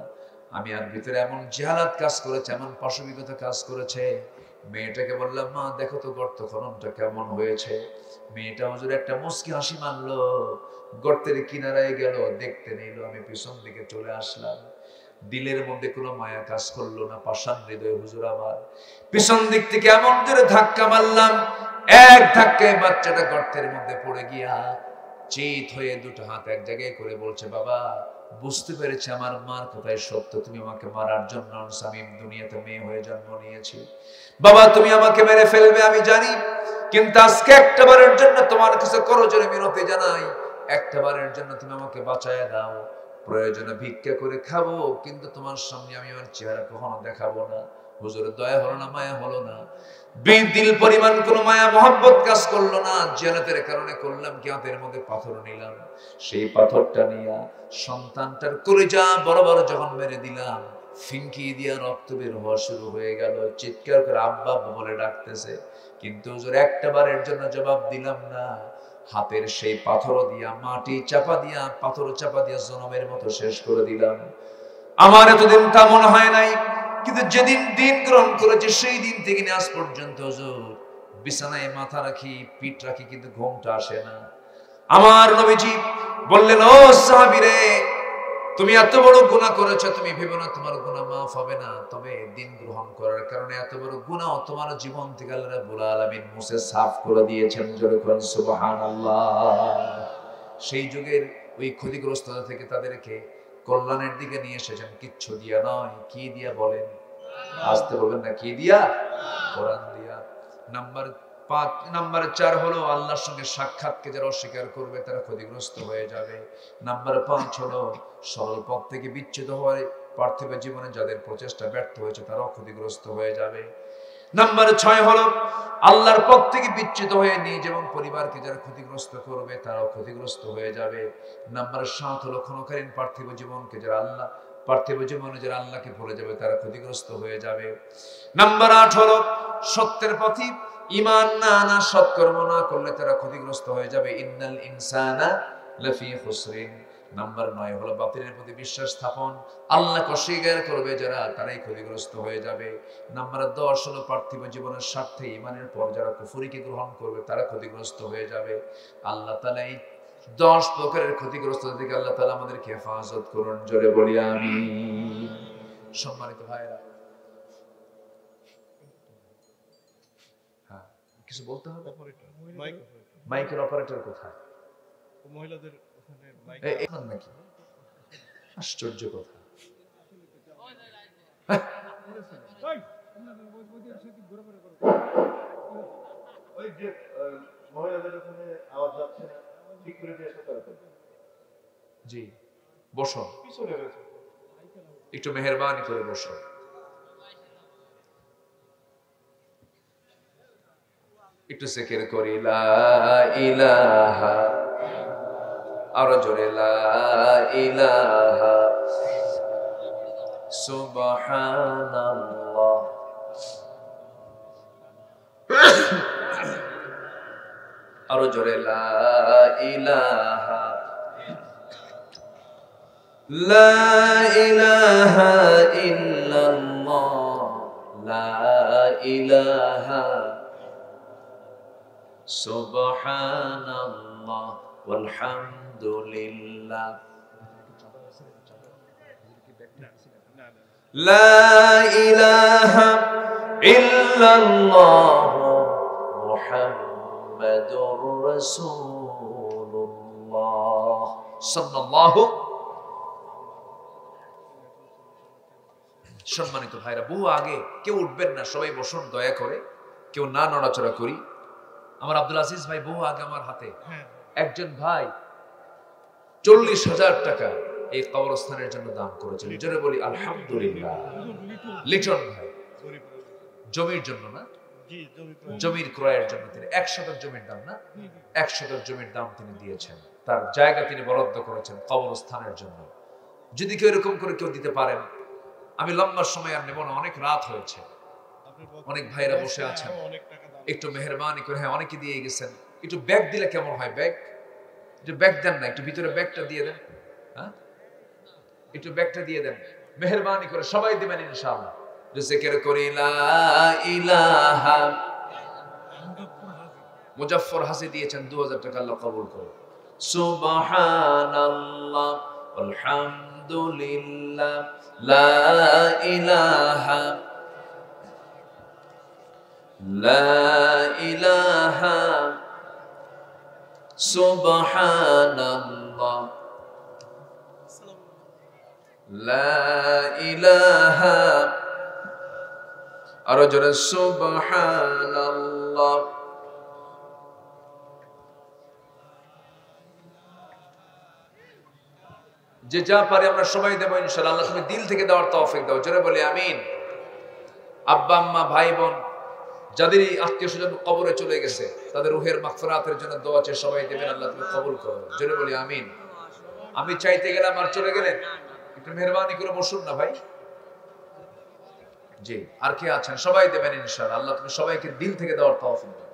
আমি আর ভিতরে এমন জিহালাত কাজ করেছে, এমন পাশবিকতা কাজ করেছে। মেয়েটাকে বললাম, মা, দেখো তো গর্ত খননটা কেমন হয়েছে। মেয়েটা হুজুর একটা মুচকি হাসি মারলো, গর্তের কিনারায় গেল, দেখতে নিল। আমি পিছন দিকে চলে আসলাম। দিলের মধ্যে কোনো মায়া কাজ করলো না, পাষাণ হৃদয় হুজুর আমার। পিছন দিক থেকে এমন জোরে ধাক্কা মারলাম, এক ধাক্কায় বাচ্চাটা গর্তের মধ্যে পড়ে গিয়া চিত হয়ে দুটো হাত এক জায়গায় করে বলছে, বাবা, বুঝতে পেরেছি আমার মার কথাই সত্য, তুমি আমাকে মারার জন্য আমি দুনিয়াতে মেয়ে হয়ে জন্ম নিয়েছি। বাবা তুমি আমাকে মেরে ফেলবে আমি জানি, কিন্তু আজকে একটা বারের জন্য তোমার কাছে করজোড়ে মিনতি জানাই, একটা বারের জন্য তুমি আমাকে বাঁচায় দাও। প্রয়োজনে ভিক্ষা করে খাবো, কিন্তু তোমার সামনে আমি আমার চেহারা কখনো দেখাবো না। হুজুরের দয়া হলো না, মায়া হলো না, দিল পরিমাণ কোন মায়া মহব্বত কাজ করলো না। জিয়ারতের কারণে করলাম কি, হাতের মধ্যে পাথর নিলাম, সেই পাথরটা নিয়ে সন্তানটার কলিজা বড় বড় যখন মেরে দিলাম, ফিঙ্কি দিয়া রক্ত বের হওয়া শুরু হয়ে গেল। চিৎকার করে আব্বা আব্বা বলে ডাকতেছে, কিন্তু হুজুর একটা বারের জন্য জবাব দিলাম না। হাতের সেই পাথর দিয়া মাটি চাপা দিয়া, পাথর চাপা দিয়া জনমের মতো শেষ করে দিলাম। আমার এতদিন তা মনে হয় নাই, কিন্তু যেদিন দিন গ্রহণ করেছে সেই দিন থেকে আজ পর্যন্ত হুজুর বিছানায় মাথা রাখি, পিঠ রাখি, কিন্তু ঘুমটা আসে না। আমার নবীজি বললেন, ও সাহাবীরে, তুমি এত বড় গুনাহ করেছো, তুমি ভেবো না তোমার গুনাহ মাফ হবে না, তবে দিন গ্রহণ করার কারণে এত বড় গুনাহ তোমার জীবন থেকে আল্লাহ রাব্বুল আলামিন মুছে সাফ করে দিয়েছেন। জোরে বলেন সুবহানাল্লাহ। সেই যুগের ওই ক্ষতিগ্রস্ততা থেকে তাদেরকে কল্যাণের দিকে নিয়ে এসেছেন, কিচ্ছু দিয়া নয়। কি দিয়া বলেন? আসতে বলবেন না, কি দিয়া? কোরআন দিয়া। নাম্বার 4 হলো আল্লাহর সঙ্গে সাক্ষাৎকে যারা অস্বীকার করবে তারা ক্ষতিগ্রস্ত হয়ে যাবে। নাম্বার 5 হলো সরল পথ থেকে বিচ্যুত হওয়ার পার্থিব জীবনে যাদের প্রচেষ্টা ব্যর্থ হয়েছে তারাও ক্ষতিগ্রস্ত হয়ে যাবে। নাম্বার 6 হলো আল্লাহর পথ থেকে বিচ্যুত হয়ে নিজ এবং পরিবারকে যারা ক্ষতিগ্রস্ত করবে তারাও ক্ষতিগ্রস্ত হয়ে যাবে। নাম্বার 7 হলো ক্ষণকালীন পার্থিব জীবনকে যারা পার্থিব জীবনে যারা আল্লাহকে ভুলে যাবে তারা ক্ষতিগ্রস্ত হয়ে যাবে। নাম্বার 8 হলো সত্যের পথে ঈমান না আনা, সৎকর্ম না করলে তারা ক্ষতিগ্রস্ত হয়ে যাবে। ইন্নাল ইনসানা লাফি খুসরিন। নাম্বার 9 হলো বাতিলের প্রতি বিশ্বাস স্থাপন, আল্লাহকে অস্বীকার করবে যারা তারাই ক্ষতিগ্রস্ত হয়ে যাবে। নাম্বার 10 হলো পার্থিব জীবনের স্বার্থে ঈমানের পর যারা কুফরিকে গ্রহণ করবে তারা ক্ষতিগ্রস্ত হয়ে যাবে। আল্লাহ তাআলা এই 10 প্রকারের ক্ষতিগ্রস্ততা থেকে আল্লাহ তাআলা আমাদেরকে হেফাজত করুন। জোরে বলি আমিন। সম্মানিত ভাইরা, হ্যাঁ কিছু বলতে হবে? মাইকের অপারেটর কোথায়? মহিলাদের ওখানে মাইক নাকি? আশ্চর্য কথা। ওই যে মহিলাদের ওখানে আওয়াজ যাচ্ছে না, ঠিক করে দিয়ে আসতে পারবেন? জি বসো, পিছনে রয়েছে, একটু মেহেরবানি করে বসো। একটু জিকির করি লা ইলাহা, আরো জোরে লা ইলাহা সুবহানাল্লাহ। আরো জোরে লা ইলাহা, লা ইলাহা ইল্লাল্লাহ, লা ইলাহা সুবহানাল্লাহ ওয়ালহামদুলিল্লাহ, লা ইলাহা ইল্লাল্লাহ মুহাম্মাদুর রাসূলুল্লাহ সাল্লাল্লাহু। সম্মানিত ভাইরা, বহু আগে, কেউ উঠবেন না, সবাই বসুন দয়া করে, কেউ না নড়াচড়া করি। আমার আব্দুল আজিজ ভাই বহু আগে আমার হাতে একজন ভাই 40,000 টাকা এই কবরস্থানের জন্য দান করেছিল। জোরে বলি আলহামদুলিল্লাহ। লিটন ভাই জমির জন্য না, জমির ক্রয়ের জন্য তিনি 1 শতক জমির দাম না, 1 শতক জমির দাম তিনি দিয়েছেন, তার জায়গা তিনি বরাদ্দ করেছেন কবরস্থানের জন্য। যদি কেউ এরকম করে কেউ দিতে পারেন, আমি লম্বা সময় আর নেব না, অনেক রাত হয়েছে, অনেক ভাইরা বসে আছেন, একটু মেহেরবানি করে, হ্যাঁ অনেকে দিয়ে গেছেন, একটু ব্যাগ দিলে কেমন হয়? ব্যাগ একটু ব্যাগ দেন না, একটু ভিতরে ব্যাগটা দিয়ে দেন, হ্যাঁ একটু ব্যাগটা দিয়ে দেন মেহেরবানি করে, সবাই দিবেন ইনশাআল্লাহ। জিকির করি লা ইলাহা, মুজাফফর হাসি দিয়েছেন 2000 টাকা, আল্লাহ কবুল করুন। সুবহানাল্লাহ আলহামদুলিল্লাহ লা ইলাহা, লা ইলাহা সুবহানাল্লাহ লা ইলাহা, আরো জোরে সুবহানাল্লাহ। যে যা পারে আমরা সবাই দেবো ইনশাআল্লাহ। আল্লাহ তুমি দিল থেকে দেওয়ার তৌফিক দাও, জোরে বলি আমিন। আব্বা আম্মা ভাই বোন যাদেরই আত্মীয় স্বজন কবরে চলে গেছে তাদের রুহের মাগফিরাতের জন্য দোয়া চেয়ে সবাই দেবেন, আল্লাহ তুমি কবুল করো, জোরে বলি আমিন। আমি চাইতে গেলাম আর চলে গেলেন, একটু মেহরবানি করে বসুন না ভাই। জি, আর কে আছেন? সবাই দেবেন ইনশাআল্লাহ। আল্লাহ তুমি সবাইকে দিল থেকে দেওয়ার তৌফিক দাও।